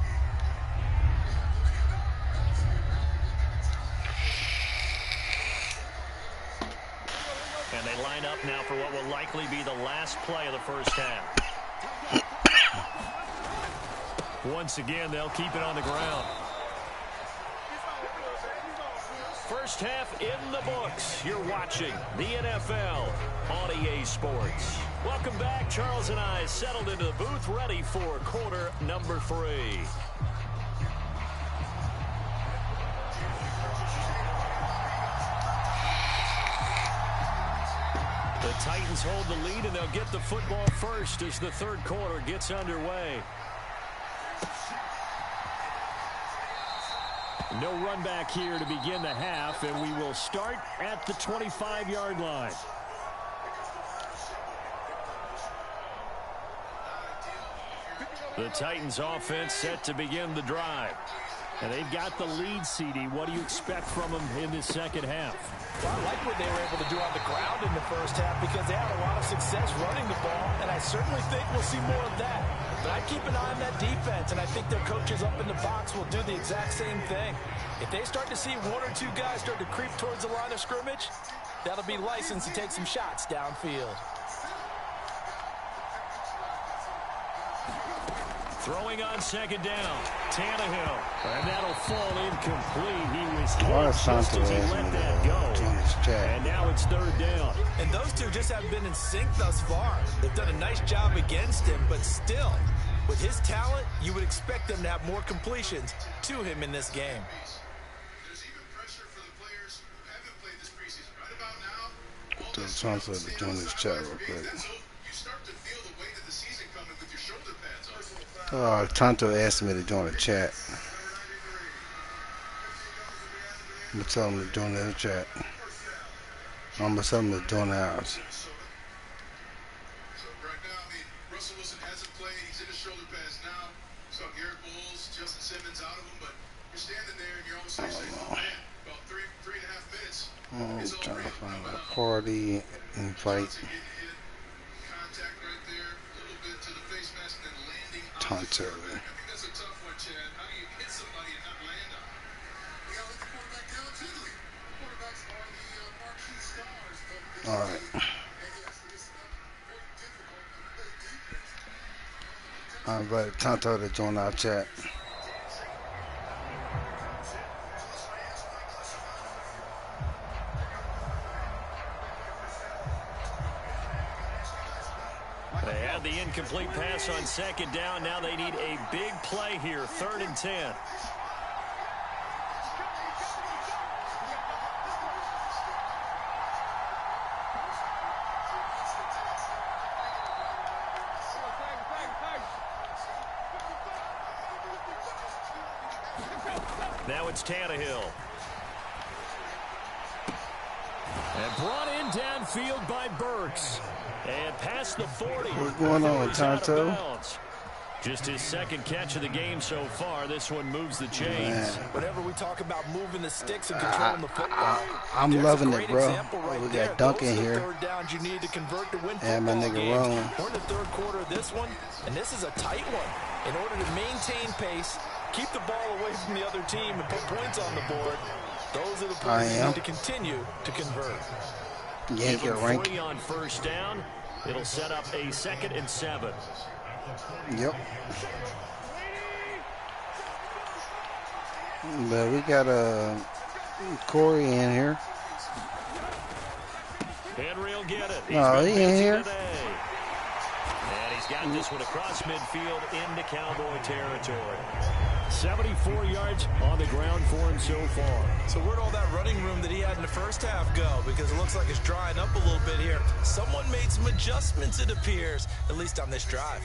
Speaker 2: And they line up now for what will likely be the last play of the first half. Once again, they'll keep it on the ground. First half in the books. You're watching the NFL on EA Sports. Welcome back. Charles and I settled into the booth, ready for quarter number 3. The Titans hold the lead, and they'll get the football first as the 3rd quarter gets underway. No run back here to begin the half, and we will start at the 25-yard line. The Titans offense set to begin the drive. And they've got the lead, CD. What do you expect from them in this second half?
Speaker 3: Well, I like what they were able to do on the ground in the first half because they had a lot of success running the ball, and I certainly think we'll see more of that. But I keep an eye on that defense, and I think their coaches up in the box will do the exact same thing. If they start to see 1 or 2 guys start to creep towards the line of scrimmage, that'll be license to take some shots downfield.
Speaker 2: Throwing on 2nd down, Tannehill, and that'll fall incomplete. He was hit just as he let that go. And now it's 3rd down.
Speaker 3: And those two just haven't been in sync thus far. They've done a nice job against him, but still, with his talent, you would expect them to have more completions to him in this game.
Speaker 4: There's even pressure for the players who haven't played this preseason. Right about now, all
Speaker 1: Just transfer to join this chat real quick.
Speaker 4: you start to feel the weight of the season coming with your shoulder pads on.
Speaker 1: Tonto asked me to join the chat. I'm going to tell him to join the chat. I'm going to tell him to join ours.
Speaker 4: So right now, I mean, Russell Wilson hasn't played. He's in his shoulder pads now. So Garrett Bowles, Justin Simmons out of him, but you're standing there and you're almost saying, oh man, about three and a half minutes.
Speaker 1: I'm trying to find a party invite.
Speaker 4: Contact right there, a little bit to the face mask, and then landing on
Speaker 1: Tonto.
Speaker 4: the quarterback. I think that's a tough one, Chad. How do you hit somebody and not land on them? We got to let the quarterback down too. Quarterbacks are the marquee star.
Speaker 1: All right. I invited Tonto to join our chat.
Speaker 2: They had the incomplete pass on second down. Now they need a big play here, 3rd and 10. Now it's Tannehill. And brought in downfield by Burks. And past the 40.
Speaker 1: What's going on with Tonto?
Speaker 2: Just his 2nd catch of the game so far. This one moves the chains.
Speaker 3: Whenever we talk about moving the sticks and controlling the football,
Speaker 1: I'm loving it, bro.
Speaker 3: Right,
Speaker 1: we got Duncan here.
Speaker 3: Third downs you need to convert to win
Speaker 1: and my nigga Rome.
Speaker 3: We're in the 3rd quarter of this one, and this is a tight one. In order to maintain pace, keep the ball away from the other team, and put points on the board, those are the plays you need to continue to convert.
Speaker 1: YankUrRank's.
Speaker 2: 3 on 1st down. It'll set up a 2nd and 7.
Speaker 1: Yep. But we got Corey in here.
Speaker 2: Henry will get it.
Speaker 1: No, he ain't here.
Speaker 2: And he's got this one across midfield into Cowboy territory. 74 yards on the ground for him so far.
Speaker 3: So where'd all that running room that he had in the first half go? Because it looks like it's drying up a little bit here. Someone made some adjustments, it appears, at least on this drive.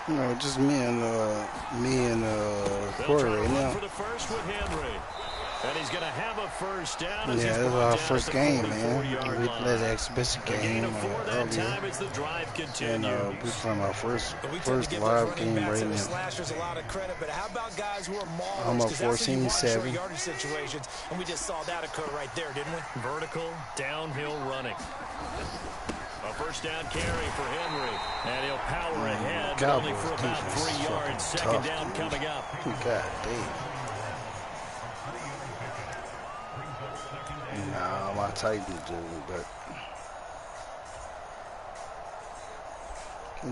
Speaker 1: No, just me and Corey right now.
Speaker 2: For the first with Henry. And he's going to have a first down.
Speaker 1: Yeah, this is our first game, man. We played the exhibition game earlier.
Speaker 2: As the drive
Speaker 1: and we playing our first live game right now.
Speaker 3: Slashers a lot of credit, but how about guys who are maulers?
Speaker 1: I'm up 14-7.
Speaker 3: Yardage situations, and we just saw that occur right there, didn't we?
Speaker 2: Vertical downhill running. A first down carry for Henry, and he'll power ahead, but only for about 3 yards. Second down coming up.
Speaker 1: God damn. Nah, my Titans do, but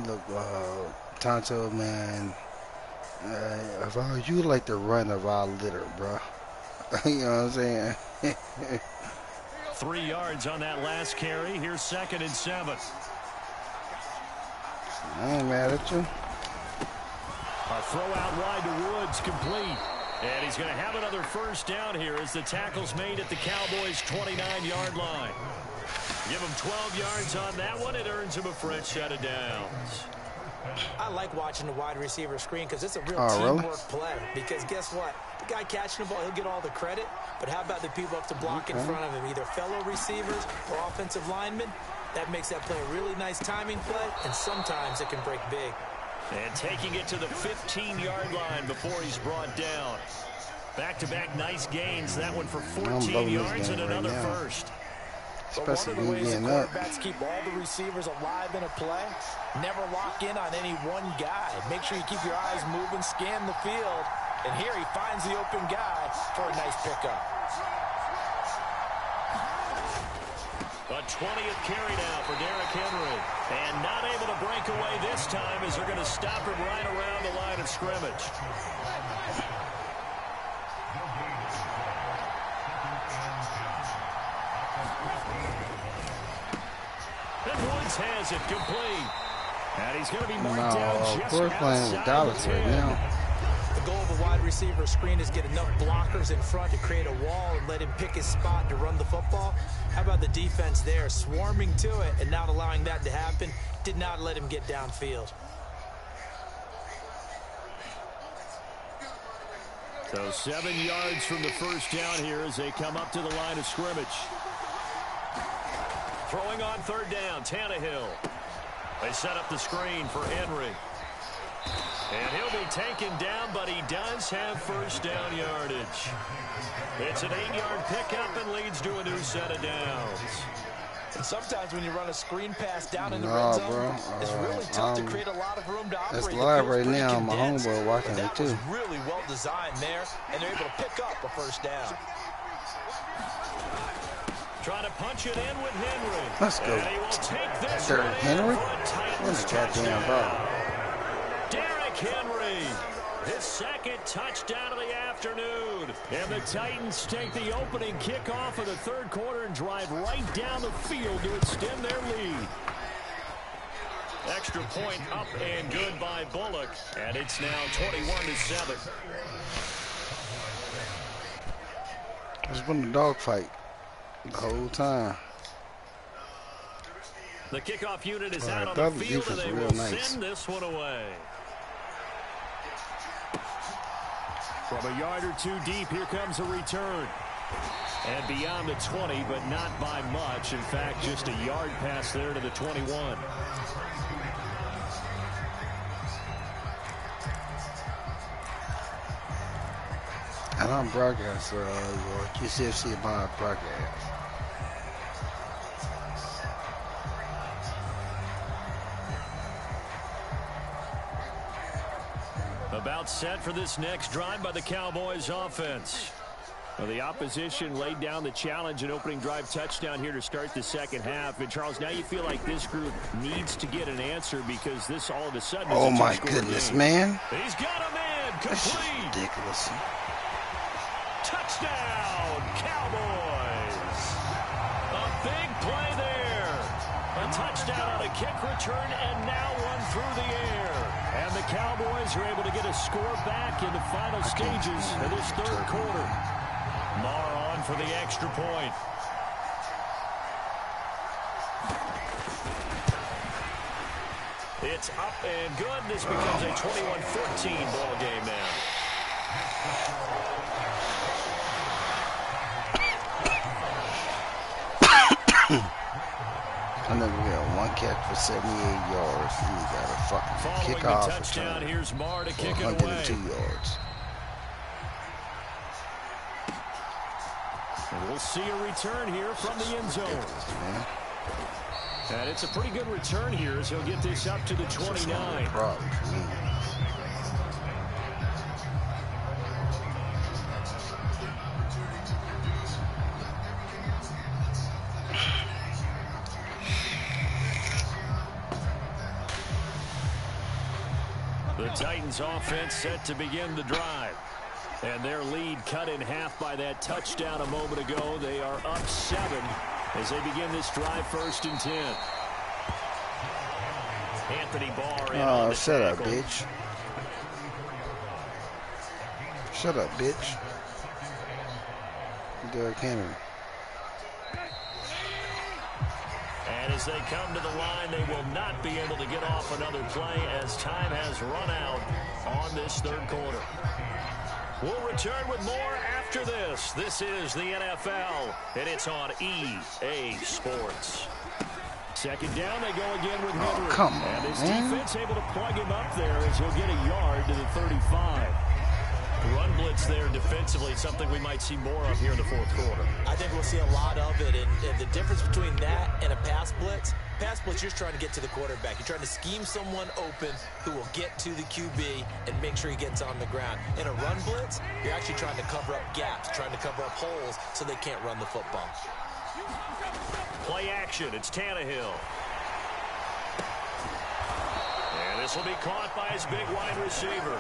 Speaker 1: look, Tonto, man, if I was you, like the run of our litter, bro. You know what I'm saying?
Speaker 2: 3 yards on that last carry. Here's 2nd and 7.
Speaker 1: I ain't mad at you.
Speaker 2: A throw out wide to Woods, complete. And he's going to have another first down here as the tackle's made at the Cowboys' 29-yard line. Give him 12 yards on that one. It earns him a fresh set of downs.
Speaker 3: I like watching the wide receiver screen because it's a real teamwork play. Because guess what? The guy catching the ball, he'll get all the credit. But how about the people up to block in front of him, either fellow receivers or offensive linemen? That makes that play a really nice timing play, and sometimes it can break big.
Speaker 2: And taking it to the 15-yard line before he's brought down. Back-to-back nice gains. That one for 14 yards and another first.
Speaker 1: Especially
Speaker 3: when
Speaker 1: when getting up.
Speaker 3: Quarterbacks keep all the receivers alive in a play. Never lock in on any one guy. Make sure you keep your eyes moving, scan the field. And here he finds the open guy for a nice pickup.
Speaker 2: A 20th carry now for Derrick Henry. And not able to break away this time as they're going to stop him right around the line of scrimmage. And Woods has it complete. And he's going to be marked down just
Speaker 1: we're playing with Dallas right now.
Speaker 3: The goal of a wide receiver screen is get enough blockers in front to create a wall and let him pick his spot to run the football. How about the defense there, swarming to it and not allowing that to happen? Did not let him get downfield.
Speaker 2: So 7 yards from the first down here as they come up to the line of scrimmage. Throwing on third down, Tannehill. They set up the screen for Henry. And he'll be taken down, but he does have first down yardage. It's an 8-yard pickup and leads to a new set of downs.
Speaker 3: And sometimes when you run a screen pass down in the red zone,
Speaker 1: bro.
Speaker 3: it's really tough to create a lot of room to operate.
Speaker 1: It's live right now. My homeboy watching it too.
Speaker 3: That was really well designed there, and they're able to pick up a first down.
Speaker 2: Trying to punch it in with Henry.
Speaker 1: Let's go.
Speaker 2: And he will take this
Speaker 1: Derrick Henry?
Speaker 2: What's
Speaker 1: the goddamn ball?
Speaker 2: Derrick Henry. His second touchdown of the afternoon. And the Titans take the opening kickoff of the third quarter and drive right down the field to extend their lead. Extra point up and good by Bullock. And it's now 21-7.
Speaker 1: It's been a dogfight the whole time.
Speaker 2: The kickoff unit is out on the field, and they will send this one away. From a yard or two deep, here comes a return. And beyond the 20, but not by much. In fact, just a yard pass there to the 21.
Speaker 1: And I'm broadcast for QCFC about broadcast.
Speaker 2: About set for this next drive by the Cowboys offense. Well, the opposition laid down the challenge and opening drive touchdown here to start the second half. And, Charles, now you feel like this group needs to get an answer because this all of a sudden is
Speaker 1: oh, my goodness,
Speaker 2: game.
Speaker 1: man.
Speaker 2: He's got a man. Complete.
Speaker 1: That's ridiculous.
Speaker 2: Touchdown, Cowboys. A big play there. A touchdown on a kick return and now one through the air. And the Cowboys are able to get a score back in the final stages of this third quarter. Marr on for the extra point. It's up and good. This becomes a 21-14 ball game now.
Speaker 1: I never got one catch for 78 yards. You got a fucking kick off
Speaker 2: touchdown. Here's Marr to kick it away.
Speaker 1: 102 yards.
Speaker 2: And we'll see a return here from the end zone. And it's a pretty good return here as he'll get this up to the 29.
Speaker 1: Problem for me.
Speaker 2: The Titans offense set to begin the drive. And their lead cut in half by that touchdown a moment ago. They are up 7 as they begin this drive 1st and 10. Anthony Barr in on the
Speaker 1: shut up,
Speaker 2: tackle.
Speaker 1: bitch. Shut up, bitch. Derrick Henry.
Speaker 2: And as they come to the line, they will not be able to get off another play as time has run out on this third quarter. We'll return with more after this. This is the NFL, and it's on EA Sports. Second down, they go again with Henry.
Speaker 1: Oh, come on,
Speaker 2: and this
Speaker 1: man.
Speaker 2: defense able to plug him up there as he'll get a yard to the 35. Run blitz there defensively, something we might see more of here in the fourth quarter.
Speaker 3: I think we'll see a lot of it, and the difference between that and a pass blitz, you're just trying to get to the quarterback. You're trying to scheme someone open who will get to the QB and make sure he gets on the ground. In a run blitz, you're actually trying to cover up gaps, trying to cover up holes so they can't run the football.
Speaker 2: Play action, it's Tannehill. And this will be caught by his big wide receiver.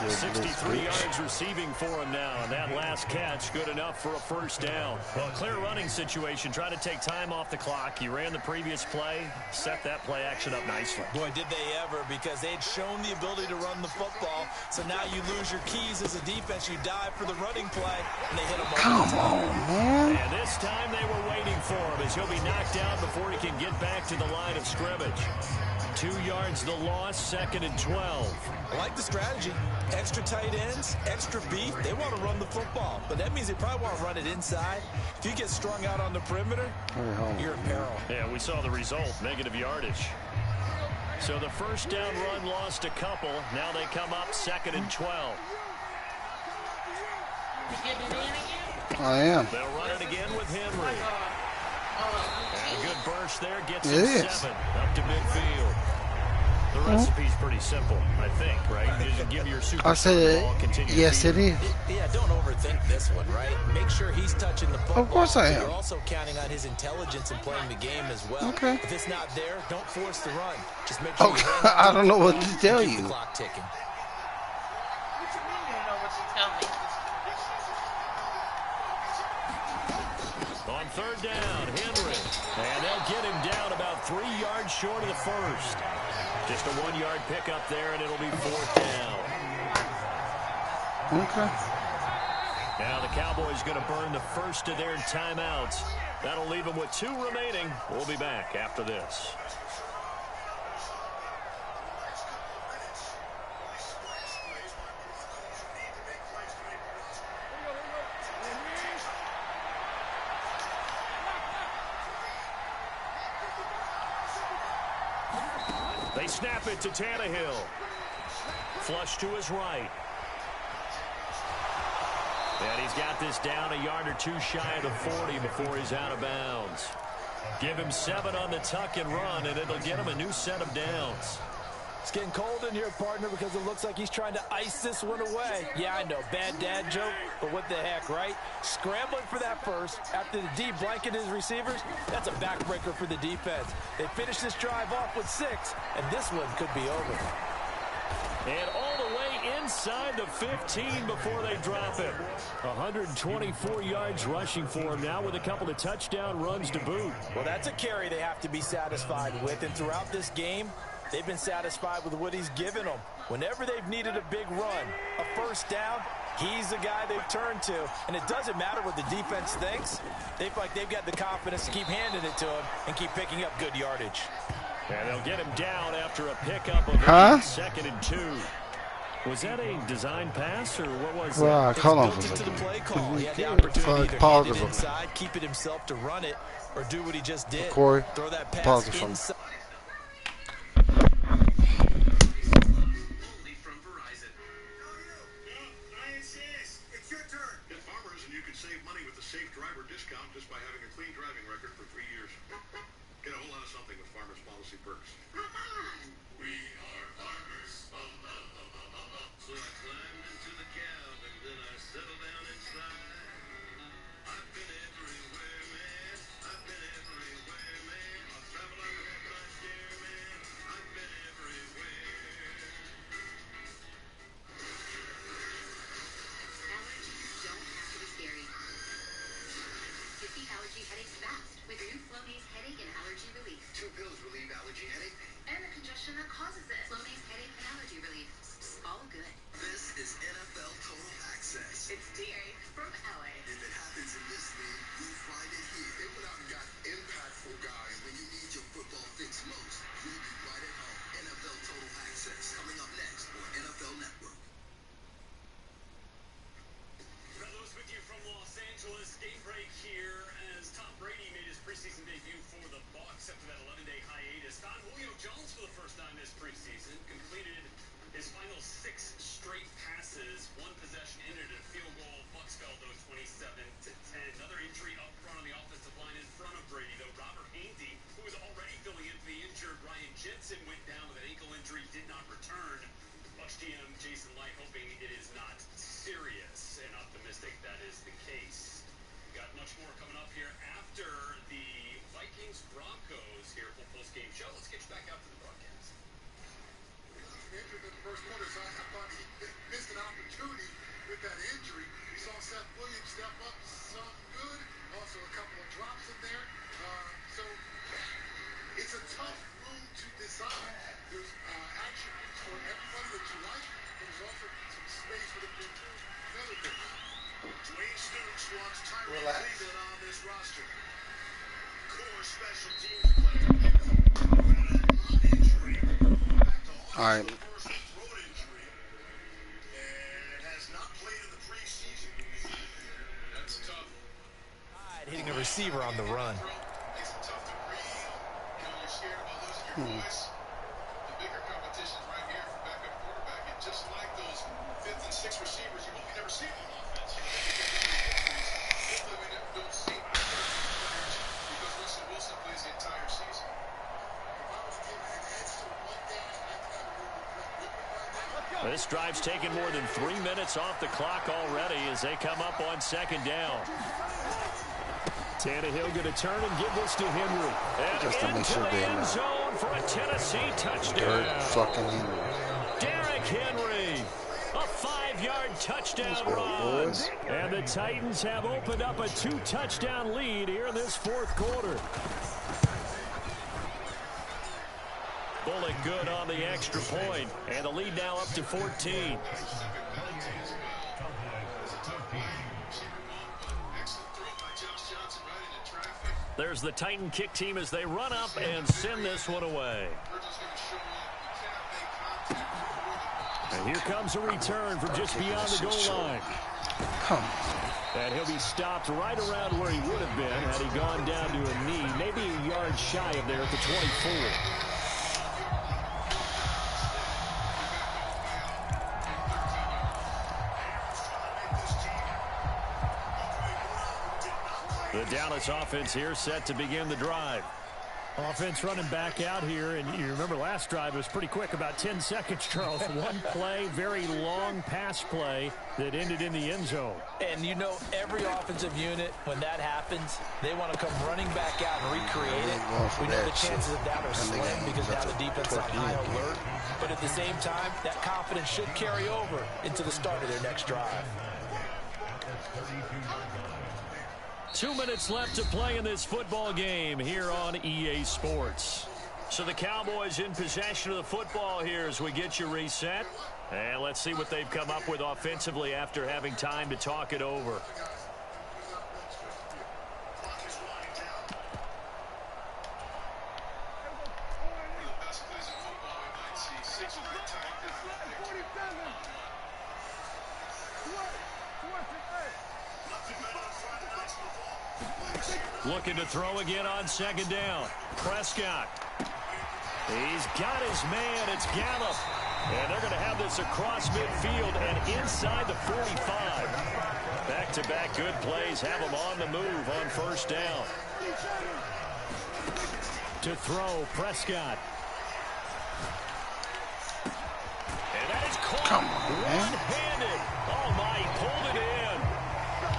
Speaker 2: 63 yards receiving for him now, and that last catch good enough for a first down. Well, clear running situation, trying to take time off the clock. He ran the previous play, set that play action up nicely.
Speaker 3: Boy, did they ever, because they'd shown the ability to run the football. So now you lose your keys as a defense. You dive for the running play, and they hit him over the top.
Speaker 1: Come on, man.
Speaker 2: And this time they were waiting for him as he'll be knocked down before he can get back to the line of scrimmage. 2 yards the loss, 2nd and 12.
Speaker 3: I like the strategy. Extra tight ends, extra beef. They want to run the football, but that means they probably want to run it inside. If you get strung out on the perimeter, you're in peril.
Speaker 2: Yeah, we saw the result, negative yardage. So the first down run lost a couple. Now they come up 2nd and 12.
Speaker 1: I am.
Speaker 2: They'll run it again with Henry. And A good burst there gets him 7 up to midfield. The recipe's pretty simple, I think, right? You just give your super.
Speaker 1: I said, yes, it is.
Speaker 3: Yeah, don't overthink this one, right? Make sure he's touching the football.
Speaker 1: Of course I am.
Speaker 3: You're also counting on his intelligence in playing the game as well.
Speaker 1: Okay.
Speaker 3: If it's not there, don't force the run. Just make sure.
Speaker 1: Okay. I don't know what to tell you.
Speaker 3: Keep the clock ticking.
Speaker 5: What you mean you don't know what to tell me?
Speaker 2: On third down, Henry. And they'll get him down about 3 yards short of the first. Just a 1-yard pickup there, and it'll be 4th down.
Speaker 1: Okay.
Speaker 2: Now the Cowboys going to burn the first of their timeouts. That'll leave them with 2 remaining. We'll be back after this. They snap it to Tannehill. Flush to his right. And he's got this down a yard or 2 shy of the 40 before he's out of bounds. Give him 7 on the tuck and run, and it'll get him a new set of downs.
Speaker 3: It's getting cold in here, partner, because it looks like he's trying to ice this one away. Yeah, I know, bad dad joke, but what the heck, right? Scrambling for that first after the D blanket his receivers, that's a backbreaker for the defense. They finish this drive off with 6, and this one could be over.
Speaker 2: And all the way inside the 15 before they drop it. 124 yards rushing for him now with a couple of touchdown runs to boot.
Speaker 3: Well, that's a carry they have to be satisfied with, and throughout this game, they've been satisfied with what he's given them. Whenever they've needed a big run, a first down, he's the guy they've turned to. And it doesn't matter what the defense thinks. They feel like they've got the confidence to keep handing it to him and keep picking up good yardage.
Speaker 2: And they'll get him down after a pickup of 2nd and 2. Was that a design pass, or what was
Speaker 1: that?
Speaker 3: Hold on. Built into the play call. He had the opportunity to hand it inside, keep it himself to run it, or do what he just did.
Speaker 1: Corey,
Speaker 3: throw that pass inside.
Speaker 4: Just by having a clean driving record for 3 years. Get a whole lot of something with Farmers Policy Perks. We are farmers. So I climbed into the cab and then I settled down inside. I've been everywhere, man. I've been everywhere, man. I'll travel out with my share, man. I've been everywhere.
Speaker 6: Allergies don't have to be scary. Defeat allergy headaches fast with new Flonase headache and allergy relief.
Speaker 4: 2 pills relieve allergy headache.
Speaker 6: And the congestion that causes it. Flonase headache and allergy relief. All good.
Speaker 4: This is NFL Total Access.
Speaker 6: It's Terry from LA.
Speaker 4: If it happens in this league, you'll find it here. They went out and got impactful guys when you need your football fix most. We'll be right at home. NFL Total Access coming up next on NFL Network.
Speaker 7: Fellows, with you from Los Angeles. Game break here as Tom Brady made his preseason debut for the Bucs after that 11-day hiatus. Don Julio Jones, for the first time this preseason, completed his final 6 straight passes. 1 possession ended in a field goal. Bucs fell those 27-10. Another injury up front on the offensive line in front of Brady, though. Robert Handy, who was already filling in for the injured Ryan Jensen, went down with an ankle injury, did not return. Bucs GM Jason Light hoping it is not serious and optimistic that is the case. Got much more coming up here after the Vikings-Broncos here for post-game show. Let's get you back out to the broadcast.
Speaker 4: Injured in the first quarter, so I thought he missed an opportunity with that injury. We saw Seth Williams step up, some good, also a couple of drops in there. So it's a tough room to design. There's attributes for everybody that you like, but there's also some space for them to improve another bit. Dwayne Stoops wants Tyree Cleveland on this roster. Core special teams player.
Speaker 1: All right.
Speaker 3: Hitting a receiver on the run.
Speaker 4: The bigger competition right here for backup quarterback. And just like those 5th and 6th receivers, you never see them on offense. Hopefully we don't see players because Russell Wilson plays plays the entire season.
Speaker 2: This drive's taken more than 3 minutes off the clock already as they come up on second down. Tannehill going to turn and give this to Henry. And
Speaker 1: Just to make
Speaker 2: into
Speaker 1: sure
Speaker 2: the
Speaker 1: they
Speaker 2: end zone for a Tennessee touchdown.
Speaker 1: Dirt fucking Henry.
Speaker 2: Derrick Henry, a 5-yard touchdown
Speaker 1: go,
Speaker 2: run.
Speaker 1: boys.
Speaker 2: And the Titans have opened up a 2-touchdown lead here in this fourth quarter. Bullock good on the extra point, and the lead now up to 14. There's the Titan kick team as they run up and send this one away. And here comes a return from just beyond the goal line.
Speaker 1: Come.
Speaker 2: And he'll be stopped right around where he would have been had he gone down to a knee, maybe a yard shy of there at the 24. The Dallas offense here set to begin the drive. Offense running back out here, and you remember last drive was pretty quick, about 10 seconds, Charles. One play, very long pass play that ended in the end zone.
Speaker 3: And you know, every offensive unit, when that happens, they want to come running back out and recreate it. We know the chances of that are slim because now the defense is on high alert. But at the same time, that confidence should carry over into the start of their next drive.
Speaker 2: 2 minutes left to play in this football game here on EA Sports. So the Cowboys in possession of the football here as we get you reset. And let's see what they've come up with offensively after having time to talk it over. Looking to throw again on second down. Prescott. He's got his man. It's Gallup. And they're going to have this across midfield and inside the 45. Back-to-back good plays have them on the move on first down. To throw, Prescott. And that is caught one-handed. Oh, my, he pulled it in.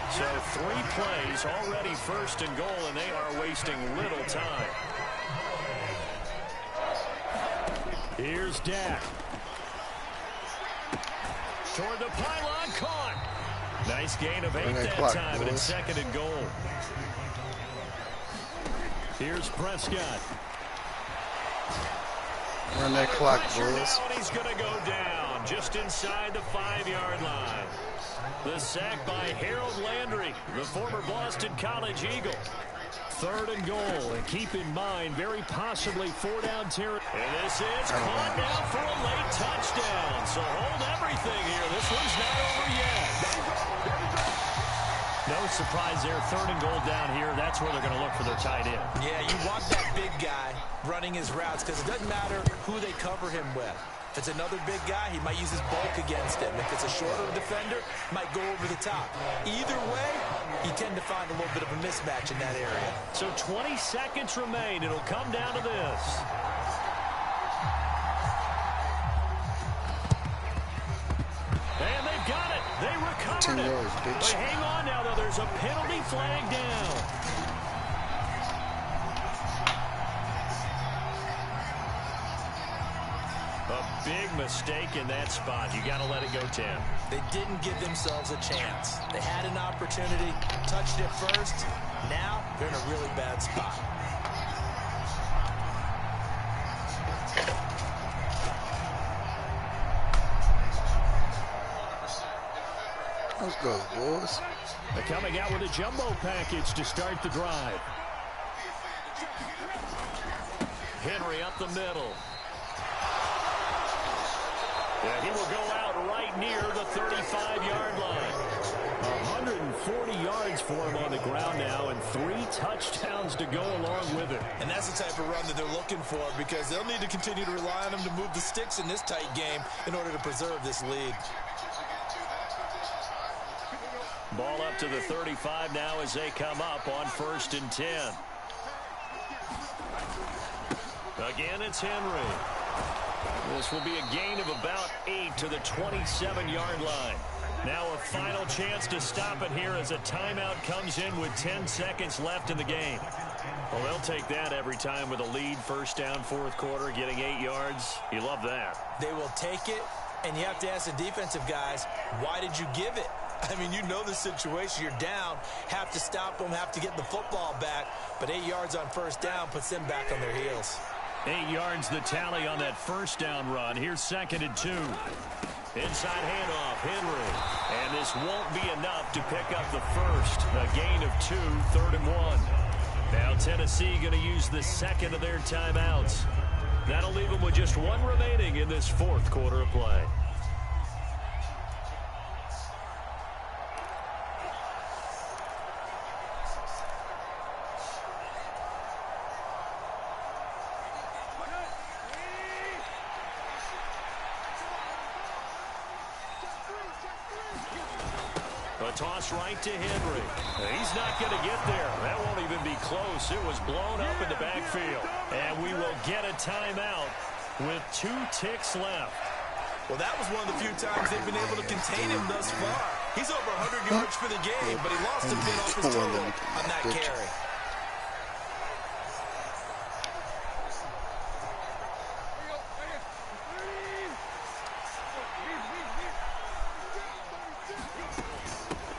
Speaker 2: So 3 plays already first and goal, and they are wasting little time. Here's Dak. Toward the pylon, caught. Nice gain of 8 that time, and it's second and goal. Here's Prescott.
Speaker 1: Run that clock, boys.
Speaker 2: He's going to go down just inside the 5-yard line. The sack by Harold Landry, the former Boston College Eagle. Third and goal, and keep in mind, very possibly 4-down territory. And this is caught now for a late touchdown. So hold everything here. This one's not over yet. No surprise there. Third and goal down here. That's where they're going to look for their tight end.
Speaker 3: Yeah, you want that big guy running his routes because it doesn't matter who they cover him with. If it's another big guy, he might use his bulk against him. If it's a shorter defender, he might go over the top. Either way, you tend to find a little bit of a mismatch in that area.
Speaker 2: So 20 seconds remain. It'll come down to this. And they've got it. They recovered it. But hang on now, though. There's a penalty flag down. A big mistake in that spot. You got to let it go, Tim.
Speaker 3: They didn't give themselves a chance. They had an opportunity, touched it first. Now they're in a really bad spot.
Speaker 1: Let's go, boys.
Speaker 2: They're coming out with a jumbo package to start the drive. Henry up the middle. Yeah, he will go out right near the 35-yard line. 140 yards for him on the ground now, and 3 touchdowns to go along with it.
Speaker 3: And that's the type of run that they're looking for because they'll need to continue to rely on him to move the sticks in this tight game in order to preserve this lead.
Speaker 2: Ball up to the 35 now as they come up on 1st and 10. Again, it's Henry. This will be a gain of about 8 to the 27-yard line. Now a final chance to stop it here as a timeout comes in with 10 seconds left in the game. Well, they'll take that every time with a lead. First down, fourth quarter, getting 8 yards. You love that.
Speaker 3: They will take it, and you have to ask the defensive guys, why did you give it? I mean, you know the situation. You're down, have to stop them, have to get the football back. But 8 yards on first down puts them back on their heels.
Speaker 2: 8 yards the tally on that first down run. Here's 2nd and 2. Inside handoff, Henry. And this won't be enough to pick up the first. A gain of 2, 3rd and 1. Now Tennessee going to use the second of their timeouts. That'll leave them with just 1 remaining in this fourth quarter of play. A toss right to Henry. He's not going to get there. That won't even be close. It was blown up in the backfield. And we will get a timeout with 2 ticks left.
Speaker 3: Well, that was one of the few times they've been able to contain him thus far. He's over 100 yards for the game, but he lost a bit off his total on that carry.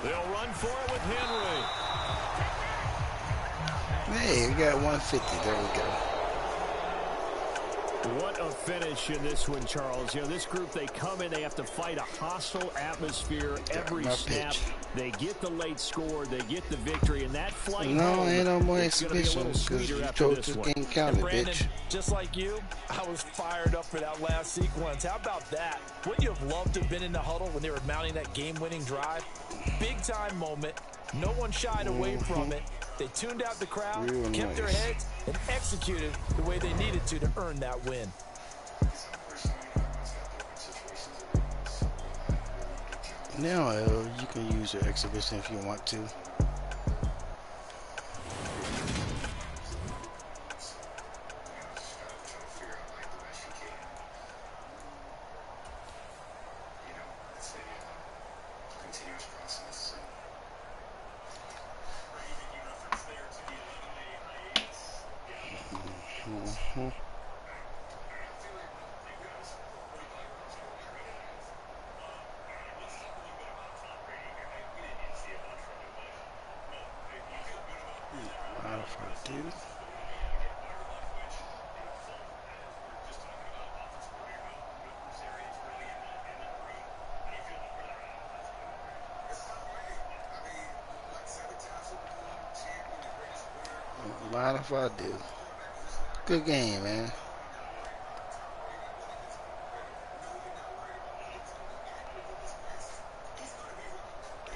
Speaker 2: They'll run for it with Henry.
Speaker 1: Hey, we got 150. There we go.
Speaker 2: What a finish in this one, Charles. You know, this group, they come in, they have to fight a hostile atmosphere every snap. They get the late score, they get the victory, and that flight home,
Speaker 1: ain't no more
Speaker 2: it's going to be a little
Speaker 1: exhibitions because
Speaker 2: sweeter
Speaker 1: you
Speaker 2: after
Speaker 1: told
Speaker 2: this
Speaker 1: this
Speaker 2: one.
Speaker 1: game counted,
Speaker 3: Brandon,
Speaker 1: bitch.
Speaker 3: just like you, I was fired up for that last sequence. How about that? Wouldn't you have loved to have been in the huddle when they were mounting that game-winning drive? Big-time moment. No one shied away from it. They tuned out the crowd, kept their heads, and executed the way they needed to earn that win.
Speaker 1: Now, you can use your exhibition if you want to. Mind if I do? Good game, man.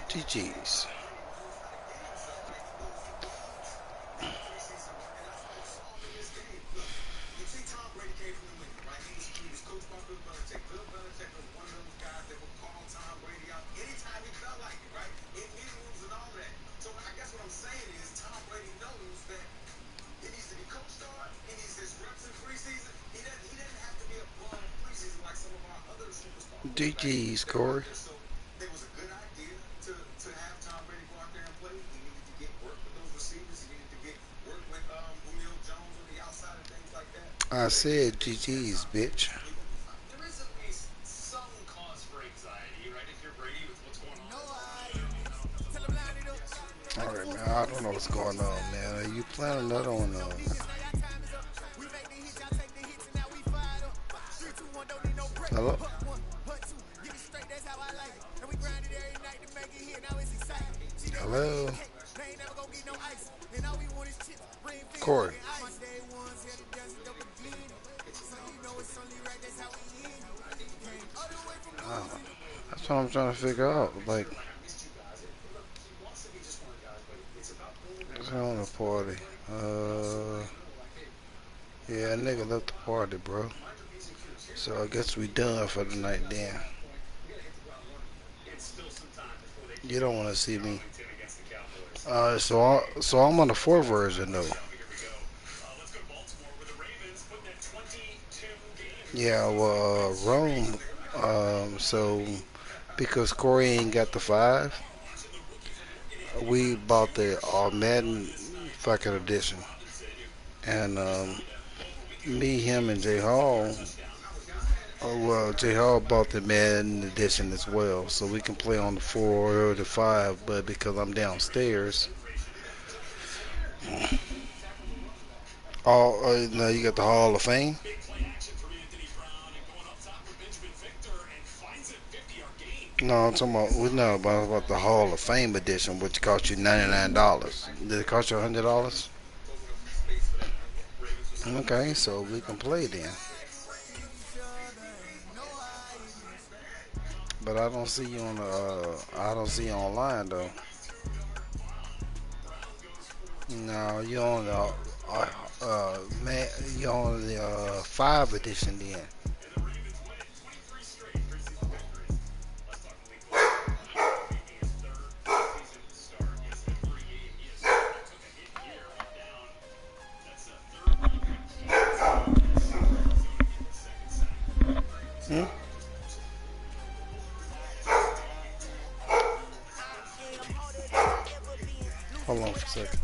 Speaker 1: GG's. GG's, Corey.
Speaker 4: It was a good idea to have Tom Brady go out there and play. He needed to get work with those receivers. He needed to get work with Julio Jones on the outside and things like that.
Speaker 1: I said GG's, bitch.
Speaker 7: There is at least some cause for anxiety, right? If you're Brady with what's going on.
Speaker 1: All right, man. I don't know what's going on, man. Are you planning another one? Hello? Hello? Corey. That's what I'm trying to figure out. Like, it's on the party. Yeah, nigga left the party, bro. So I guess we done for the night then. You don't want to see me. So I'm on the 4 version though. Yeah, well, Rome. So because Corey ain't got the five, we bought the Madden fucking edition, and me, him, and Jay Hall. Oh well, Jay Hall bought the Madden edition as well, so we can play on the 4 or the 5. But because I'm downstairs, all no, you got the Hall of Fame. No, I'm talking about we know about the Hall of Fame edition, which cost you $99. Did it cost you $100? Okay, so we can play then. But I don't see you on the. I don't see you online though. No, you on the. Man, you on the 5 edition then. Hmm? Hold on for a second.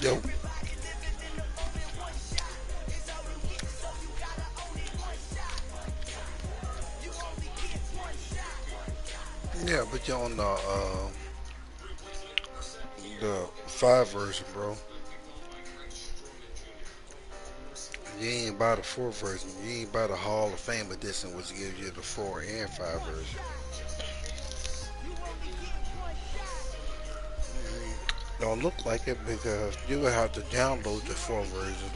Speaker 1: Yo. Yeah, but you're on the 5 version, bro. You ain't buy the 4 version. You ain't buy the Hall of Fame edition, which gives you the 4 and 5 version. Don't look like it because you would have to download the 4 version.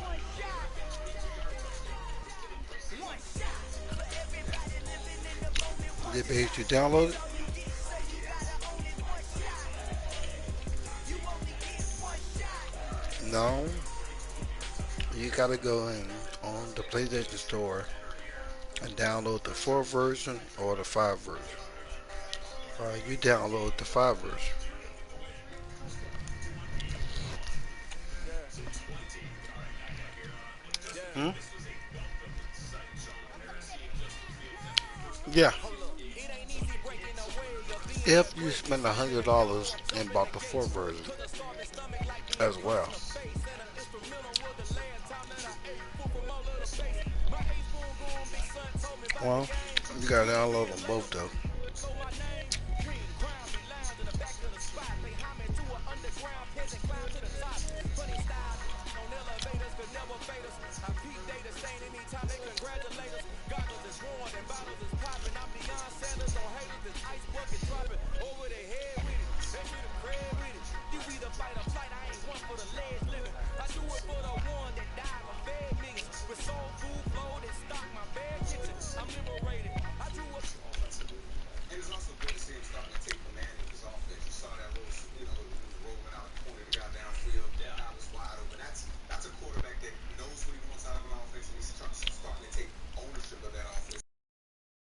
Speaker 1: Did they hit you download it? No. You gotta go in on the PlayStation Store and download the 4 version or the 5 version. You download the 5 version. Hmm? Yeah. If you spend $100 and bought the 4 version as well. Well, you gotta download them both though.